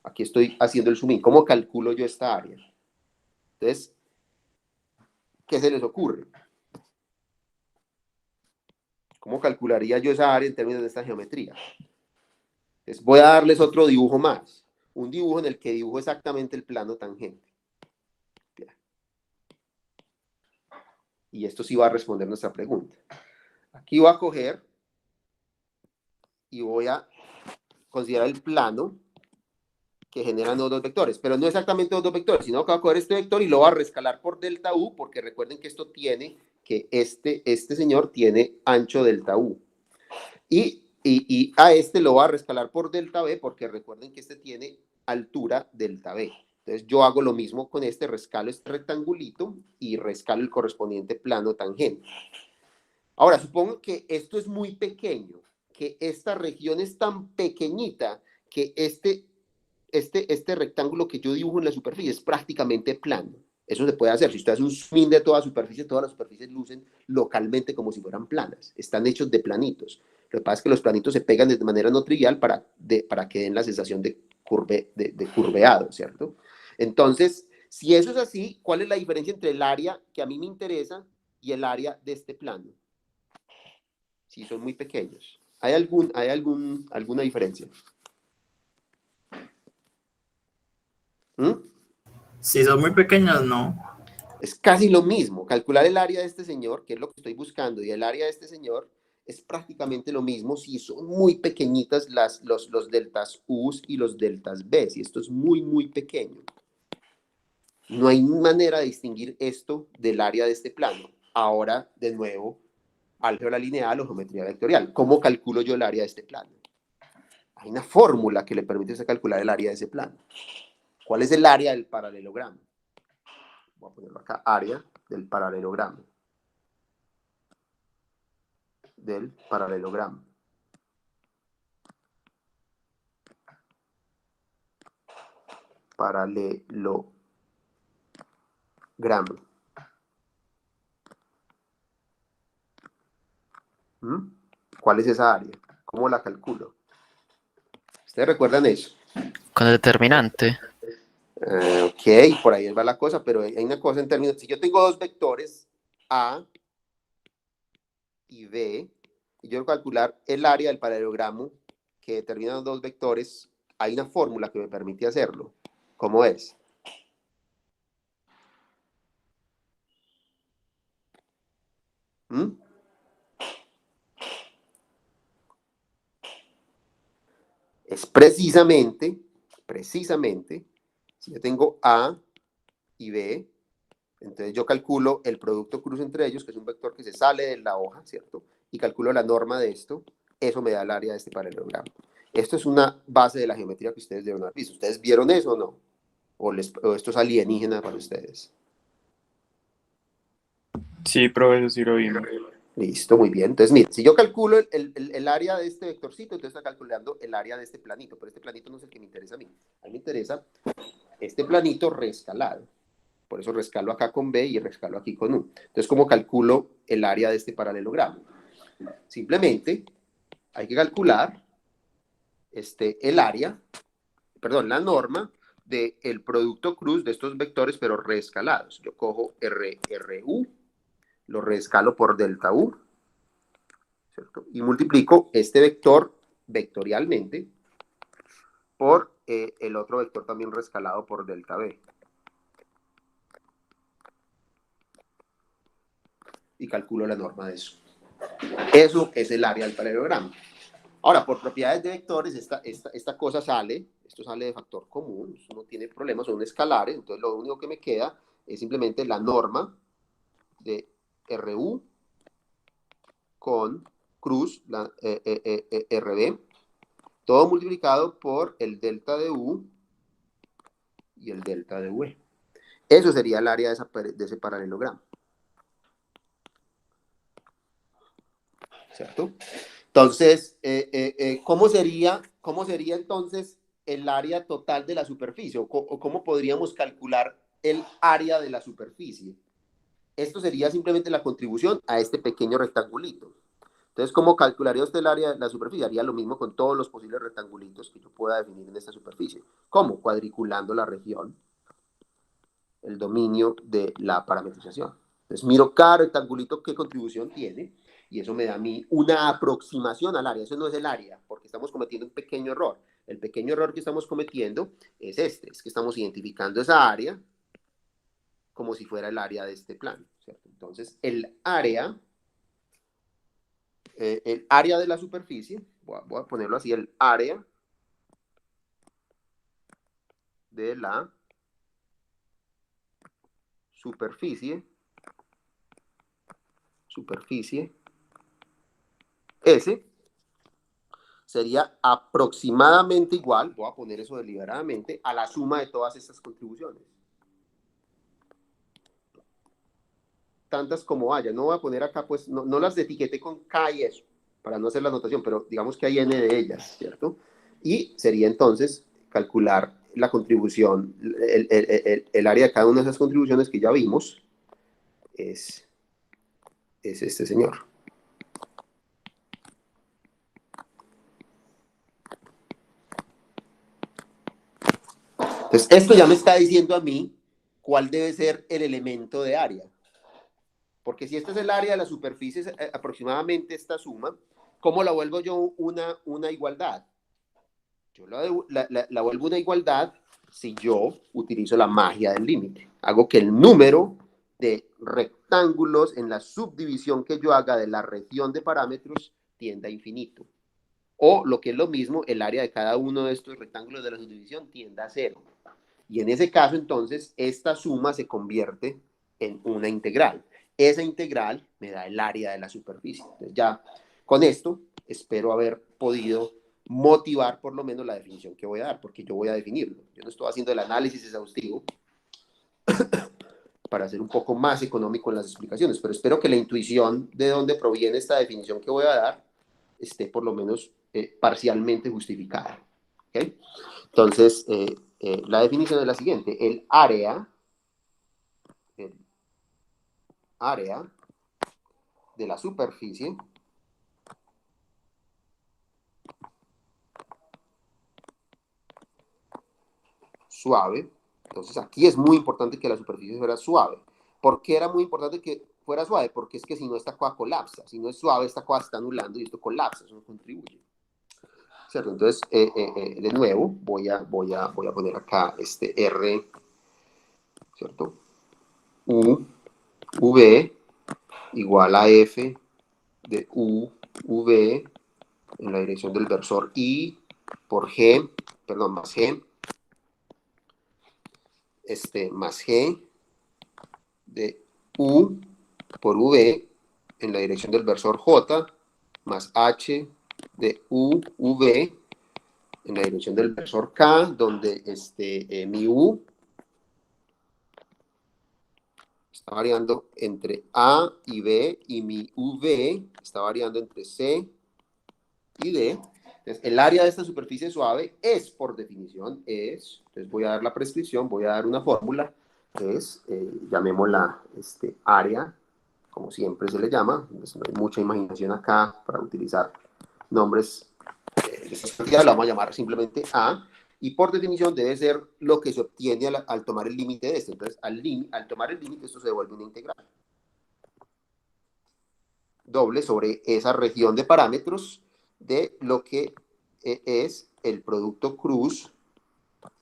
Aquí estoy haciendo el zoom in. ¿Cómo calculo yo esta área? Entonces, ¿qué se les ocurre? ¿Cómo calcularía yo esa área en términos de esta geometría? Entonces, voy a darles otro dibujo más. Un dibujo en el que dibujo exactamente el plano tangente. Y esto sí va a responder nuestra pregunta. Aquí voy a coger y voy a considerar el plano que generan los dos vectores, pero no exactamente los dos vectores, sino que voy a coger este vector y lo voy a rescalar por delta U, porque recuerden que esto tiene, que este señor tiene ancho delta U. Y a este lo voy a rescalar por delta B, porque recuerden que este tiene altura delta B. Entonces yo hago lo mismo con este, rescalo este rectangulito y rescalo el correspondiente plano tangente. Ahora, supongo que esto es muy pequeño, que esta región es tan pequeñita que este rectángulo que yo dibujo en la superficie es prácticamente plano. Eso se puede hacer. Si usted hace un zoom in de toda la superficie, todas las superficies lucen localmente como si fueran planas. Están hechos de planitos. Lo que pasa es que los planitos se pegan de manera no trivial para que den la sensación de curveado, ¿cierto? Entonces, si eso es así, ¿cuál es la diferencia entre el área que a mí me interesa y el área de este plano? Si son muy pequeños. ¿Hay alguna diferencia? Si son muy pequeños, no. Es casi lo mismo. Calcular el área de este señor, que es lo que estoy buscando, y el área de este señor es prácticamente lo mismo si son muy pequeñitas los deltas U y los deltas B. Si esto es muy, muy pequeño. No hay manera de distinguir esto del área de este plano. Ahora, de nuevo, álgebra lineal o geometría vectorial. ¿Cómo calculo yo el área de este plano? Hay una fórmula que le permite calcular el área de ese plano. ¿Cuál es el área del paralelogramo? Voy a ponerlo acá, área del paralelogramo. Del paralelogramo. Paralelogramo. ¿Cuál es esa área? ¿Cómo la calculo? ¿Ustedes recuerdan eso? Con el determinante. Ok, por ahí va la cosa, pero hay una cosa en términos... Si yo tengo dos vectores, A y B, y yo quiero calcular el área del paralelogramo que determinan dos vectores, hay una fórmula que me permite hacerlo. ¿Cómo es? Es precisamente, si yo tengo A y B, entonces yo calculo el producto cruz entre ellos, que es un vector que se sale de la hoja, ¿cierto? Y calculo la norma de esto, eso me da el área de este paralelogramo. Esto es una base de la geometría que ustedes deben haber visto. ¿Ustedes vieron eso o no? ¿O esto es alienígena para ustedes? Sí, profesor, sí lo vimos. Listo, muy bien. Entonces, miren, si yo calculo el área de este vectorcito, entonces está calculando el área de este planito, pero este planito no es el que me interesa a mí. A mí me interesa este planito reescalado. Por eso rescalo acá con B y rescalo aquí con U. Entonces, ¿cómo calculo el área de este paralelogramo? Simplemente hay que calcular el área, perdón, la norma del producto cruz de estos vectores, pero reescalados. Yo cojo RU, lo reescalo por delta U, ¿cierto? Y multiplico este vector vectorialmente por el otro vector también reescalado por delta B. Y calculo la norma de eso. Eso es el área del paralelogramo. Ahora, por propiedades de vectores, esta cosa sale, esto sale de factor común, eso no tiene problemas, son escalares, entonces lo único que me queda es simplemente la norma de RU con cruz, RB, todo multiplicado por el delta de U y el delta de V. Eso sería el área de ese paralelogramo. ¿Cierto? Entonces, ¿cómo sería entonces el área total de la superficie? ¿O cómo podríamos calcular el área de la superficie? Esto sería simplemente la contribución a este pequeño rectangulito. Entonces, ¿cómo calcularía usted el área de la superficie? Haría lo mismo con todos los posibles rectangulitos que yo pueda definir en esta superficie. ¿Cómo? Cuadriculando la región, el dominio de la parametrización. Entonces, miro cada rectangulito qué contribución tiene, y eso me da a mí una aproximación al área. Eso no es el área, porque estamos cometiendo un pequeño error. El pequeño error que estamos cometiendo es es que estamos identificando esa área como si fuera el área de este plano, ¿cierto? Entonces, el área de la superficie, voy a ponerlo así, el área de la superficie S sería aproximadamente igual, voy a poner eso deliberadamente, a la suma de todas estas contribuciones. Tantas como haya. No voy a poner acá, pues, no las etiqueté con K y eso, para no hacer la anotación, pero digamos que hay N de ellas, ¿cierto? Y sería entonces calcular la contribución, el área de cada una de esas contribuciones que ya vimos, es este señor. Entonces, esto ya me está diciendo a mí cuál debe ser el elemento de área. Porque si este es el área de la superficie, aproximadamente esta suma, ¿cómo la vuelvo yo una igualdad? Yo la vuelvo una igualdad si yo utilizo la magia del límite. Hago que el número de rectángulos en la subdivisión que yo haga de la región de parámetros tienda a infinito. O lo que es lo mismo, el área de cada uno de estos rectángulos de la subdivisión tienda a cero. Y en ese caso, entonces, esta suma se convierte en una integral. esa integral me da el área de la superficie. Entonces ya con esto espero haber podido motivar por lo menos la definición que voy a dar, porque yo voy a definirlo. Yo no estoy haciendo el análisis exhaustivo para ser un poco más económico en las explicaciones, pero espero que la intuición de dónde proviene esta definición que voy a dar esté por lo menos parcialmente justificada. ¿Okay? Entonces, la definición es la siguiente. El área de la superficie suave. Entonces aquí es muy importante que la superficie fuera suave. ¿Por qué era muy importante que fuera suave? Porque es que si no, esta cosa colapsa. Si no es suave, esta cosa está anulando y esto colapsa, eso no contribuye. ¿Cierto? Entonces, de nuevo, voy a poner acá este R, ¿cierto? U, V, igual a F de U, V, en la dirección del versor I, por G, perdón, más G, más G de U por V en la dirección del versor J, más H de U, V en la dirección del versor K, donde mi U está variando entre A y B y mi UV está variando entre C y D. Entonces, el área de esta superficie suave es, por definición, entonces voy a dar la prescripción, voy a dar una fórmula, que es, llamémosla área, como siempre se le llama, pues no hay mucha imaginación acá para utilizar nombres de esta cantidad, la vamos a llamar simplemente A, y por definición debe ser lo que se obtiene al tomar el límite de esto. Entonces, al tomar el límite, esto se devuelve una integral doble sobre esa región de parámetros de lo que es el producto cruz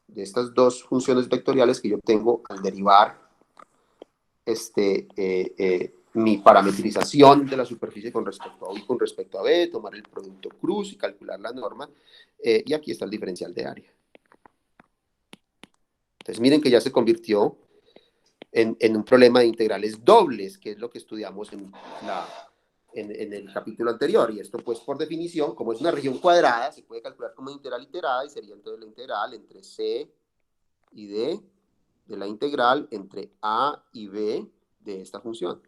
de estas dos funciones vectoriales que yo obtengo al derivar mi parametrización de la superficie con respecto a U y con respecto a B, tomar el producto cruz y calcular la norma, y aquí está el diferencial de área. Entonces miren que ya se convirtió en un problema de integrales dobles, que es lo que estudiamos en el capítulo anterior, y esto pues por definición, como es una región cuadrada, se puede calcular como integral iterada, y sería entonces la integral entre C y D de la integral entre A y B de esta función.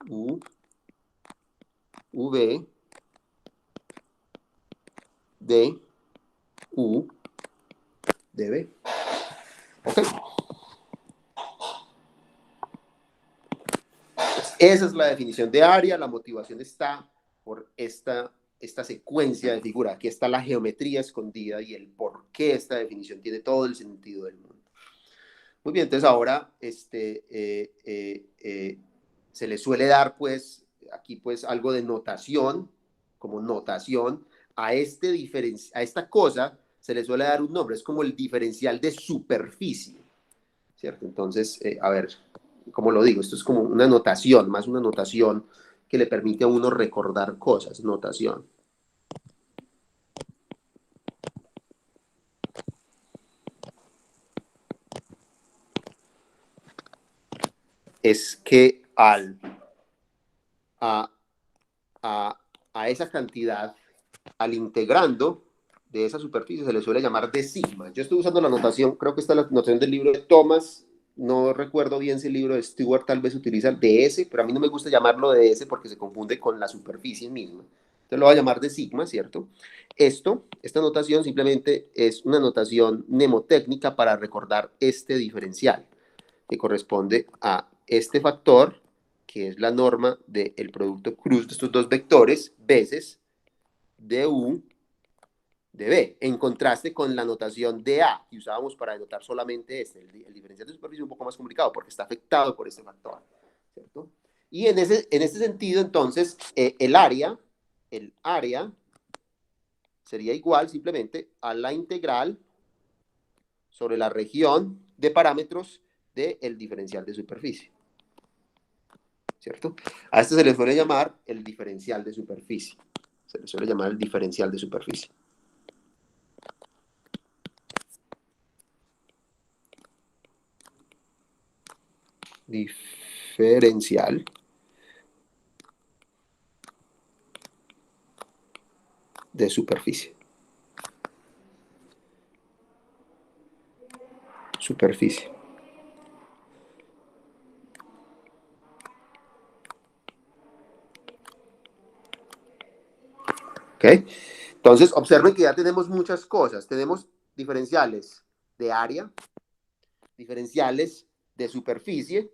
U, V, D, U, dB. ¿Ok? Esa es la definición de área. La motivación está por esta secuencia de figura. Aquí está la geometría escondida y el por qué esta definición tiene todo el sentido del mundo. Muy bien, entonces ahora se le suele dar pues aquí pues algo de notación, como notación a esta cosa se le suele dar un nombre, es como el diferencial de superficie, ¿cierto? Entonces, a ver, ¿cómo lo digo? Esto es como una notación, más una notación que le permite a uno recordar cosas, notación. Es que a esa cantidad, al integrando de esa superficie, se le suele llamar de sigma. Yo estoy usando la notación, creo que está la notación del libro de Thomas, no recuerdo bien si el libro de Stewart tal vez utiliza el ds, pero a mí no me gusta llamarlo ds porque se confunde con la superficie misma. Entonces lo voy a llamar de sigma, ¿cierto? Esta notación simplemente es una notación mnemotécnica para recordar este diferencial, que corresponde a este factor, que es la norma del producto cruz de estos dos vectores, veces du de B, en contraste con la notación de A, que usábamos para denotar solamente el diferencial de superficie es un poco más complicado porque está afectado por este factor, ¿cierto? Y en este sentido, entonces, el área sería igual simplemente a la integral sobre la región de parámetros del diferencial de superficie, ¿cierto? A esto se le suele llamar el diferencial de superficie. Se le suele llamar el diferencial de superficie. diferencial de superficie. Superficie. ¿Ok? Entonces, observen que ya tenemos muchas cosas. Tenemos diferenciales de área, diferenciales de superficie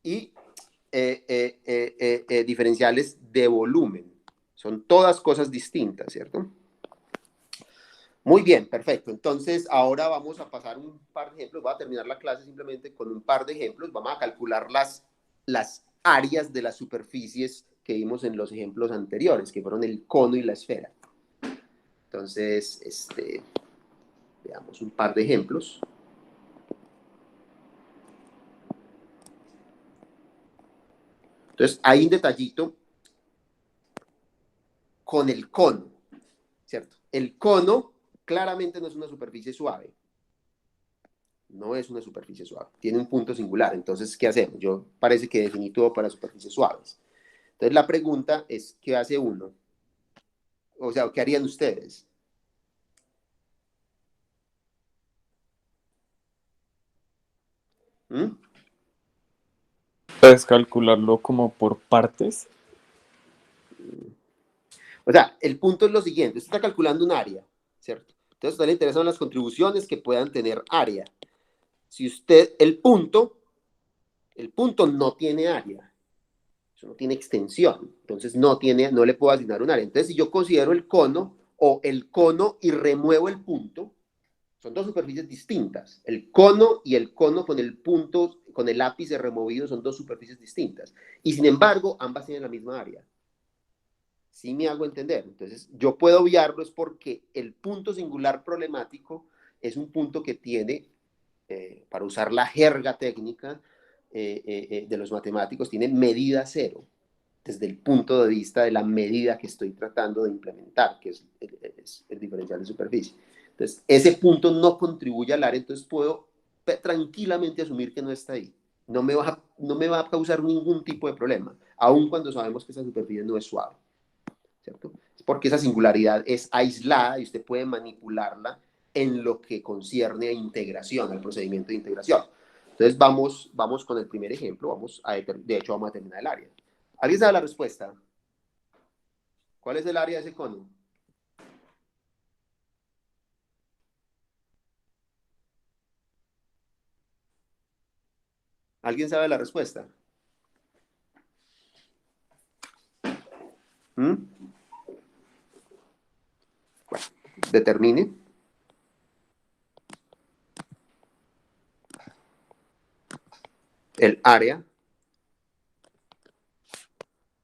y diferenciales de volumen. Son todas cosas distintas, ¿cierto? Muy bien, perfecto. Entonces, ahora vamos a pasar un par de ejemplos. Voy a terminar la clase simplemente con un par de ejemplos. Vamos a calcular las áreas de las superficies que vimos en los ejemplos anteriores, que fueron el cono y la esfera. Entonces, veamos un par de ejemplos. Entonces, hay un detallito con el cono, ¿cierto? El cono claramente no es una superficie suave. No es una superficie suave. Tiene un punto singular. Entonces, ¿qué hacemos? Yo parece que definí todo para superficies suaves. Entonces, la pregunta es, ¿qué hace uno? O sea, ¿qué harían ustedes? ¿Mm? Puedes calcularlo como por partes. O sea, el punto es lo siguiente. Usted está calculando un área, ¿cierto? Entonces, a usted le interesan las contribuciones que puedan tener área. Si usted, el punto no tiene área. Eso no tiene extensión. Entonces, no le puedo asignar un área. Entonces, si yo considero el cono o el cono y remuevo el punto, son dos superficies distintas. El cono y el cono con el punto, con el ápice removido, son dos superficies distintas. Y sin embargo, ambas tienen la misma área. ¿Sí me hago entender? Entonces, yo puedo obviarlo es porque el punto singular problemático es un punto que tiene, para usar la jerga técnica de los matemáticos, tiene medida cero, desde el punto de vista de la medida que estoy tratando de implementar, que es el diferencial de superficie. Entonces, ese punto no contribuye al área, entonces puedo tranquilamente asumir que no está ahí. No me va a causar ningún tipo de problema, aun cuando sabemos que esa superficie no es suave, ¿cierto? Es porque esa singularidad es aislada y usted puede manipularla en lo que concierne a integración, al procedimiento de integración. Entonces, vamos con el primer ejemplo. De hecho, vamos a determinar el área. ¿Alguien sabe la respuesta? ¿Cuál es el área de ese cono? ¿Alguien sabe la respuesta? ¿Mm? Bueno, determine. El área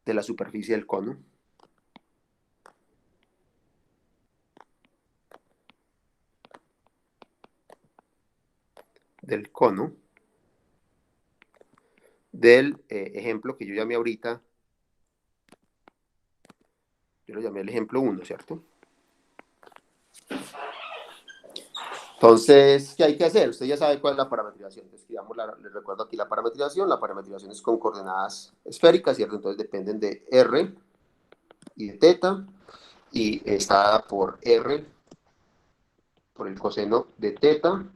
de la superficie del cono. Del cono. Del ejemplo que yo llamé ahorita. Yo lo llamé el ejemplo 1, ¿cierto? Entonces, ¿qué hay que hacer? Usted ya sabe cuál es la parametrización. Escribamos, les recuerdo aquí la parametrización. La parametrización es con coordenadas esféricas, ¿cierto? Entonces dependen de R y de teta. Y está dada por R, por el coseno de teta,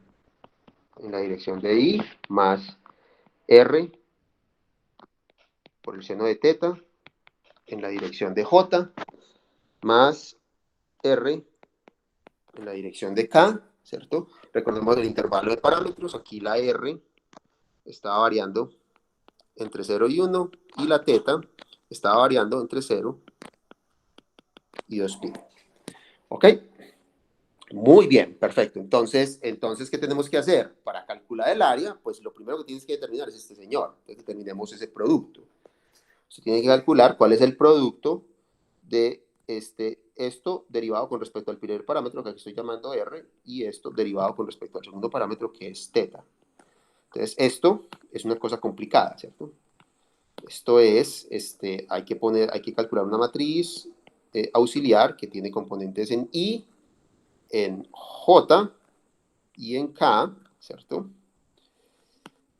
en la dirección de I, más R, por el seno de teta, en la dirección de J, más R, en la dirección de K, ¿cierto? Recordemos el intervalo de parámetros. Aquí la R estaba variando entre 0 y 1, y la teta estaba variando entre 0 y 2pi. ¿Ok? Muy bien, perfecto. Entonces, ¿qué tenemos que hacer? Para calcular el área, pues lo primero que tienes que determinar es este señor. Entonces, determinemos ese producto. Usted tiene que calcular cuál es el producto de esto derivado con respecto al primer parámetro que aquí estoy llamando R, y esto derivado con respecto al segundo parámetro que es teta. Entonces, esto es una cosa complicada, ¿cierto? Esto es, hay que calcular una matriz auxiliar que tiene componentes en I, en J y en K, ¿cierto?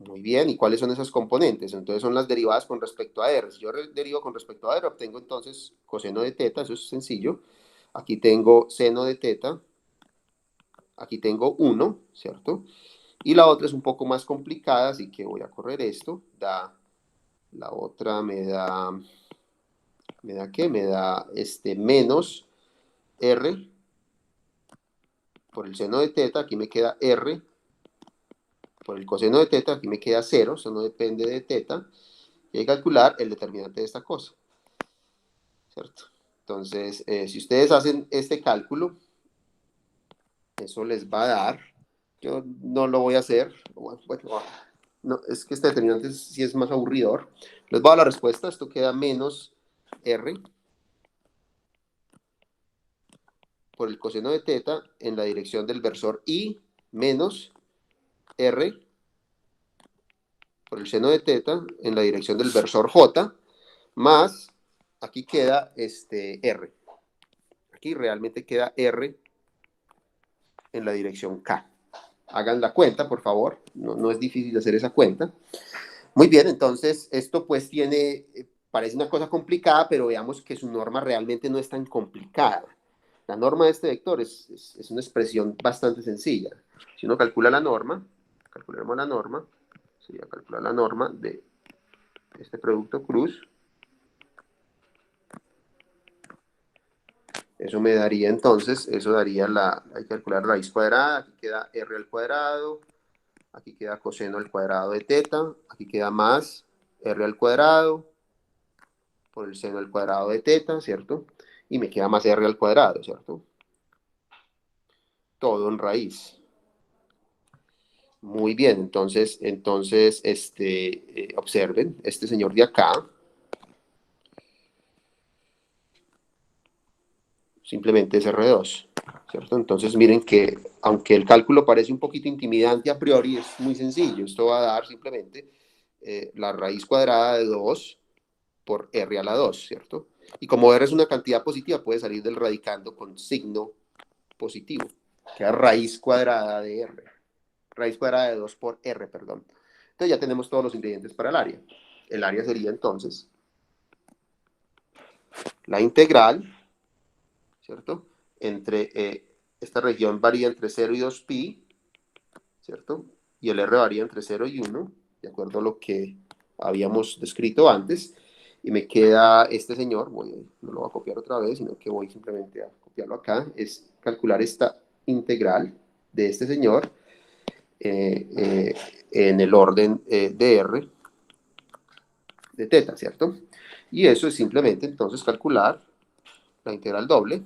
Muy bien, ¿y cuáles son esas componentes? Entonces son las derivadas con respecto a R. Si yo derivo con respecto a R, obtengo entonces coseno de teta, eso es sencillo. Aquí tengo seno de teta, aquí tengo 1, ¿cierto? Y la otra es un poco más complicada, así que voy a correr esto. La otra ¿me da qué? Me da menos R por el seno de teta, aquí me queda R por el coseno de teta, aquí me queda 0, eso no depende de teta, y hay que calcular el determinante de esta cosa, ¿cierto? Entonces, si ustedes hacen este cálculo, eso les va a dar, yo no lo voy a hacer, bueno, no, es que este determinante sí es más aburridor, les voy a dar la respuesta, esto queda menos R por el coseno de teta en la dirección del versor I menos R por el seno de teta en la dirección del versor J, más, aquí queda R. Aquí realmente queda R en la dirección K. Hagan la cuenta, por favor. No es difícil hacer esa cuenta. Muy bien, entonces, esto pues parece una cosa complicada, pero veamos que su norma realmente no es tan complicada. La norma de este vector es una expresión bastante sencilla. Si uno calcula la norma, calculemos la norma, sería calcular la norma de este producto cruz. Eso me daría entonces, eso daría hay que calcular raíz cuadrada, aquí queda R al cuadrado, aquí queda coseno al cuadrado de teta, aquí queda más R al cuadrado por el seno al cuadrado de teta, ¿cierto? Y me queda más R al cuadrado, ¿cierto? Todo en raíz. Muy bien, entonces observen, este señor de acá, simplemente es R2, ¿cierto? Entonces miren que, aunque el cálculo parece un poquito intimidante a priori, es muy sencillo. Esto va a dar simplemente la raíz cuadrada de 2 por R a la 2, ¿cierto? Y como R es una cantidad positiva, puede salir del radicando con signo positivo. Queda raíz cuadrada de R. Raíz cuadrada de 2 por R, perdón. Entonces ya tenemos todos los ingredientes para el área. El área sería entonces la integral, ¿cierto? Esta región varía entre 0 y 2pi, ¿cierto? Y el R varía entre 0 y 1, de acuerdo a lo que habíamos descrito antes. Y me queda este señor, no lo voy a copiar otra vez, sino que voy simplemente a copiarlo acá, es calcular esta integral de este señor en el orden de R de teta, ¿cierto? Y eso es simplemente entonces calcular la integral doble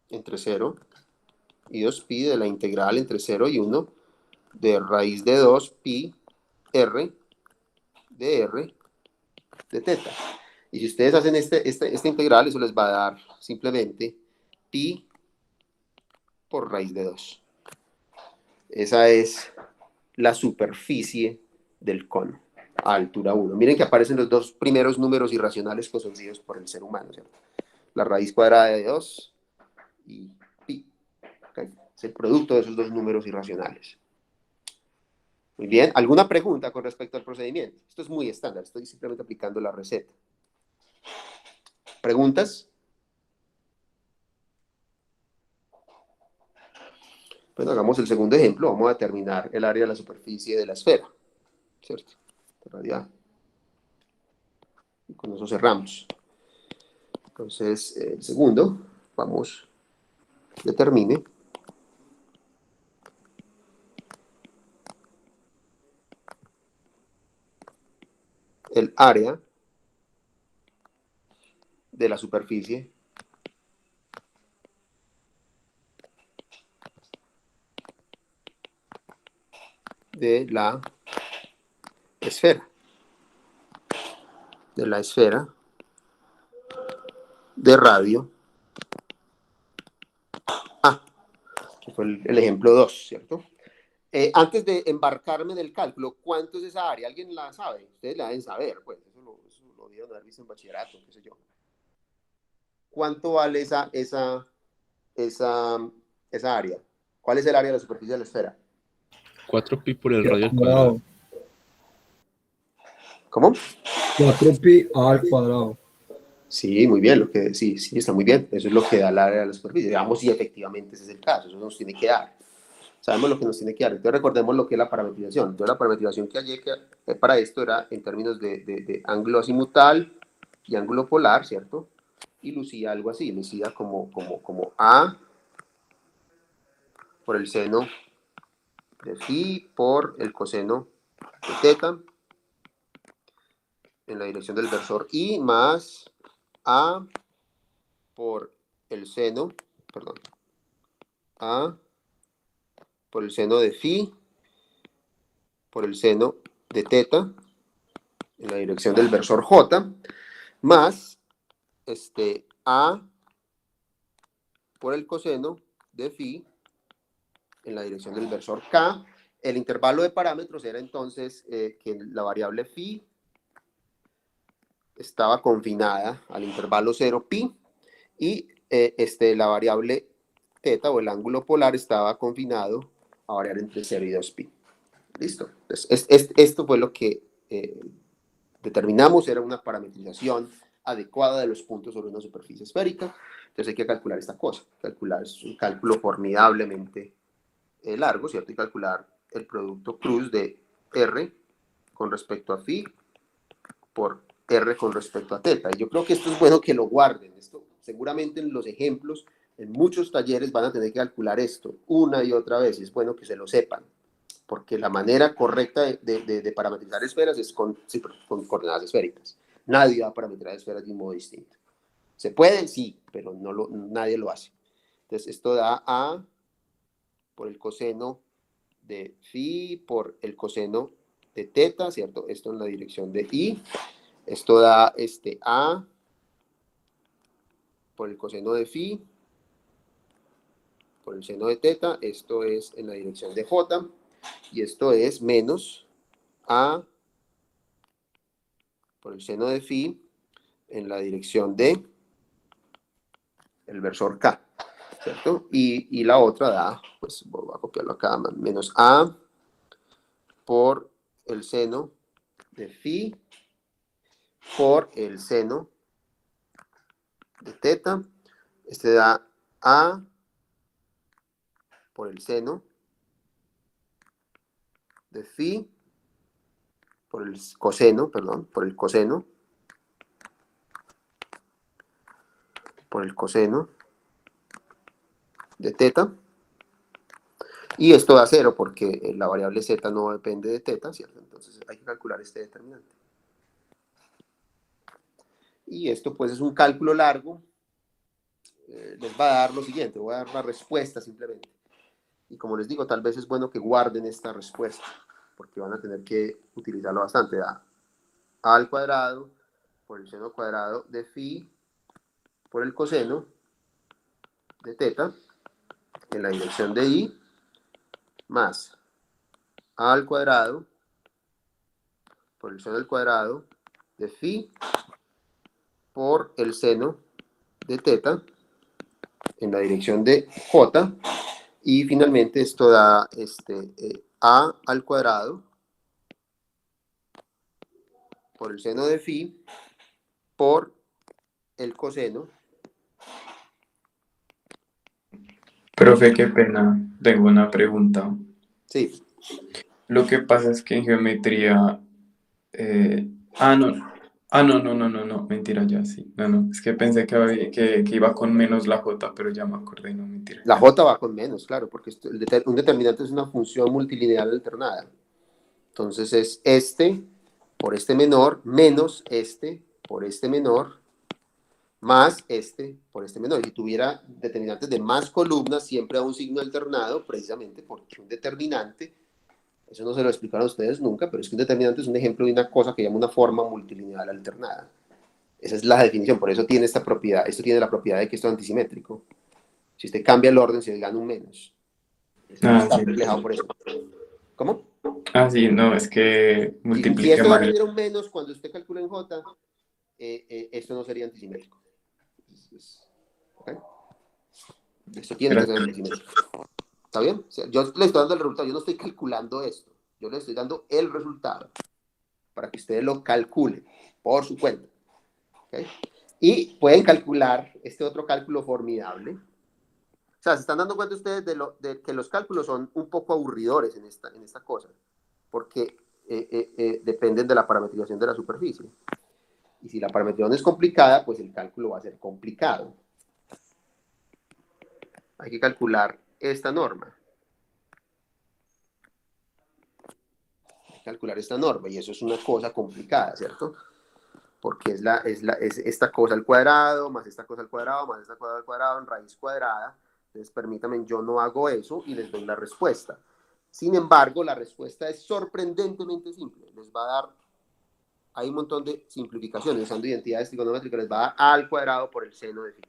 entre 0 y 2pi de la integral entre 0 y 1 de raíz de 2pi R de R de teta. Y si ustedes hacen esta integral, eso les va a dar simplemente pi por raíz de 2. Esa es la superficie del cono a altura 1. Miren que aparecen los dos primeros números irracionales conocidos por el ser humano, ¿cierto? La raíz cuadrada de 2 y pi. ¿Okay? Es el producto de esos dos números irracionales. Muy bien, ¿alguna pregunta con respecto al procedimiento? Esto es muy estándar, estoy simplemente aplicando la receta. ¿Preguntas? Bueno, hagamos el segundo ejemplo. Vamos a determinar el área de la superficie de la esfera, ¿cierto? Radial. Y con eso cerramos. Entonces, el segundo, vamos, determine el área de la superficie de la esfera. De la esfera de radio A, que fue el ejemplo 2, ¿cierto? Antes de embarcarme en el cálculo, ¿cuánto es esa área? ¿Alguien la sabe? Ustedes la deben saber, pues, eso lo dieron haber visto en bachillerato, qué sé yo. ¿Cuánto vale esa área? ¿Cuál es el área de la superficie de la esfera? 4pi por el radio al Cuadrado. cuadrado. ¿Cómo? 4pi al cuadrado. Sí, muy bien, sí, está muy bien. Eso es lo que da el área de la superficie. Veamos si efectivamente ese es el caso, eso nos tiene que dar. Sabemos lo que nos tiene que dar. Entonces recordemos lo que es la parametrización. Entonces la parametrización que hallé para esto era en términos de ángulo azimutal y ángulo polar, ¿cierto? Y lucía algo así, lucía como A por el seno de phi por el coseno de teta en la dirección del versor I más A por el seno, perdón, A por el seno de phi por el seno de teta en la dirección del versor J más A por el coseno de phi en la dirección del versor K. El intervalo de parámetros era entonces que la variable phi estaba confinada al intervalo 0 pi y la variable teta o el ángulo polar estaba confinado a variar entre 0 y 2 pi. Listo. Entonces, esto fue lo que determinamos, era una parametrización adecuada de los puntos sobre una superficie esférica. Entonces hay que calcular esta cosa. Es un cálculo formidablemente largo, ¿cierto? Hay que calcular el producto cruz de R con respecto a phi por R con respecto a teta. Y yo creo que esto es bueno que lo guarden. Esto seguramente en los ejemplos, en muchos talleres van a tener que calcular esto una y otra vez. Y es bueno que se lo sepan, porque la manera correcta de parametrizar esferas es con coordenadas esféricas. Nadie va a parametrizar esferas de un modo distinto. ¿Se puede? Sí, pero nadie lo hace. Entonces, esto da A por el coseno de phi por el coseno de teta, ¿cierto? Esto en la dirección de I. Esto da A por el coseno de phi por el seno de teta. Esto es en la dirección de J. Y esto es menos A por el seno de phi en la dirección de el versor K, ¿cierto? Y la otra da, pues voy a copiarlo acá, menos A por el seno de phi por el seno de teta. Este da A por el seno de phi por el coseno, perdón, por el coseno de teta. Y esto da 0 porque la variable z no depende de teta, ¿cierto? Entonces hay que calcular este determinante. Y esto pues es un cálculo largo. Les va a dar lo siguiente, voy a dar la respuesta simplemente. Y como les digo, tal vez es bueno que guarden esta respuesta, porque van a tener que utilizarlo bastante. Da a al cuadrado por el seno cuadrado de phi por el coseno de teta en la dirección de I más a al cuadrado por el seno al cuadrado de phi por el seno de teta en la dirección de J. Y finalmente esto da A al cuadrado por el seno de phi por el coseno. Profe, qué pena. Tengo una pregunta. Sí, Lo que pasa es que en geometría. No. No. Mentira, ya sí. No. Es que pensé que iba con menos la J, pero ya me acordé, no, mentira. la J va con menos, claro, porque un determinante es una función multilineal alternada. Entonces es por este menor menos por este menor más por este menor. Si tuviera determinantes de más columnas, siempre da un signo alternado, precisamente porque un determinante, eso no se lo explicaron a ustedes nunca, pero es que un determinante es un ejemplo de una cosa que llama una forma multilineal alternada. Esa es la definición, por eso tiene esta propiedad. Esto tiene la propiedad de que esto es antisimétrico. Si usted cambia el orden, se le gana un menos. Eso está Sí. reflejado por eso. ¿Cómo? Sí, no, es que Si multipliqué esto va a mal. tener un menos cuando usted calcula en J, esto no sería antisimétrico. ¿Okay? Esto tiene que ser antisimétrico. ¿Está bien? O sea, yo le estoy dando el resultado, yo no estoy calculando esto, yo le estoy dando el resultado para que ustedes lo calculen por su cuenta. ¿Okay? Y pueden calcular este otro cálculo formidable. O sea, se están dando cuenta ustedes de que los cálculos son un poco aburridores en esta cosa, porque dependen de la parametrización de la superficie. Y si la parametrización es complicada, pues el cálculo va a ser complicado. Hay que calcular esta norma. Hay que calcular esta norma, y eso es una cosa complicada, ¿cierto? Porque es esta cosa al cuadrado, más esta cosa al cuadrado, más esta cosa al cuadrado, en raíz cuadrada. Entonces, permítanme, yo no hago eso y les doy la respuesta. Sin embargo, la respuesta es sorprendentemente simple. Les va a dar, hay un montón de simplificaciones usando identidades trigonométricas, les va a dar a al cuadrado por el seno de phi.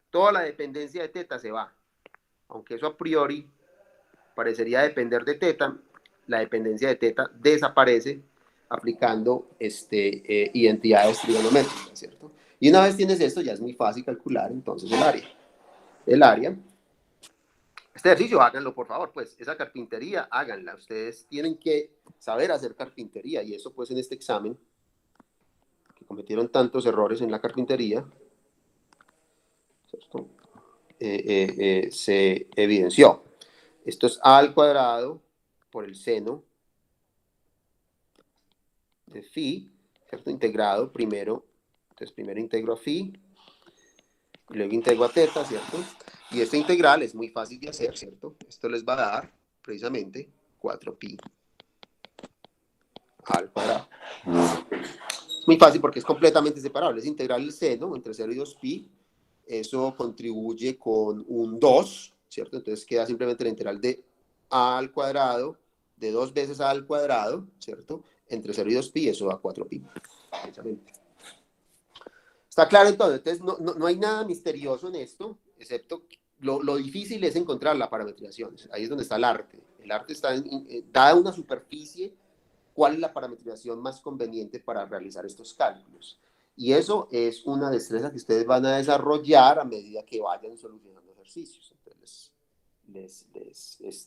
Toda la dependencia de teta se va. Aunque eso a priori parecería depender de teta, la dependencia de teta desaparece aplicando identidades trigonométricas, ¿cierto? Y una vez tienes esto, ya es muy fácil calcular entonces el área. El área. Este ejercicio háganlo, por favor, pues esa carpintería háganla. Ustedes tienen que saber hacer carpintería, y eso pues en este examen, que cometieron tantos errores en la carpintería, ¿cierto? Se evidenció. Esto es a al cuadrado por el seno de phi, ¿cierto? Integrado primero, entonces primero integro a phi, y luego integro a teta, ¿cierto? Y esta integral es muy fácil de hacer, ¿cierto? Esto les va a dar precisamente 4pi al cuadrado. Es muy fácil porque es completamente separable. Es integral el seno entre 0 y 2pi. Eso contribuye con un 2, ¿cierto? Entonces queda simplemente la integral de a al cuadrado, de 2 veces a al cuadrado, ¿cierto? Entre 0 y 2pi, eso da 4pi. Precisamente. ¿Está claro entonces? Entonces no hay nada misterioso en esto, excepto lo difícil es encontrar la parametrización. Ahí es donde está el arte. El arte está dada una superficie, ¿cuál es la parametrización más conveniente para realizar estos cálculos? Y eso es una destreza que ustedes van a desarrollar a medida que vayan solucionando ejercicios. Entonces,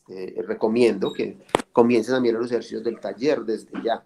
les recomiendo que comiencen a mirar los ejercicios del taller desde ya.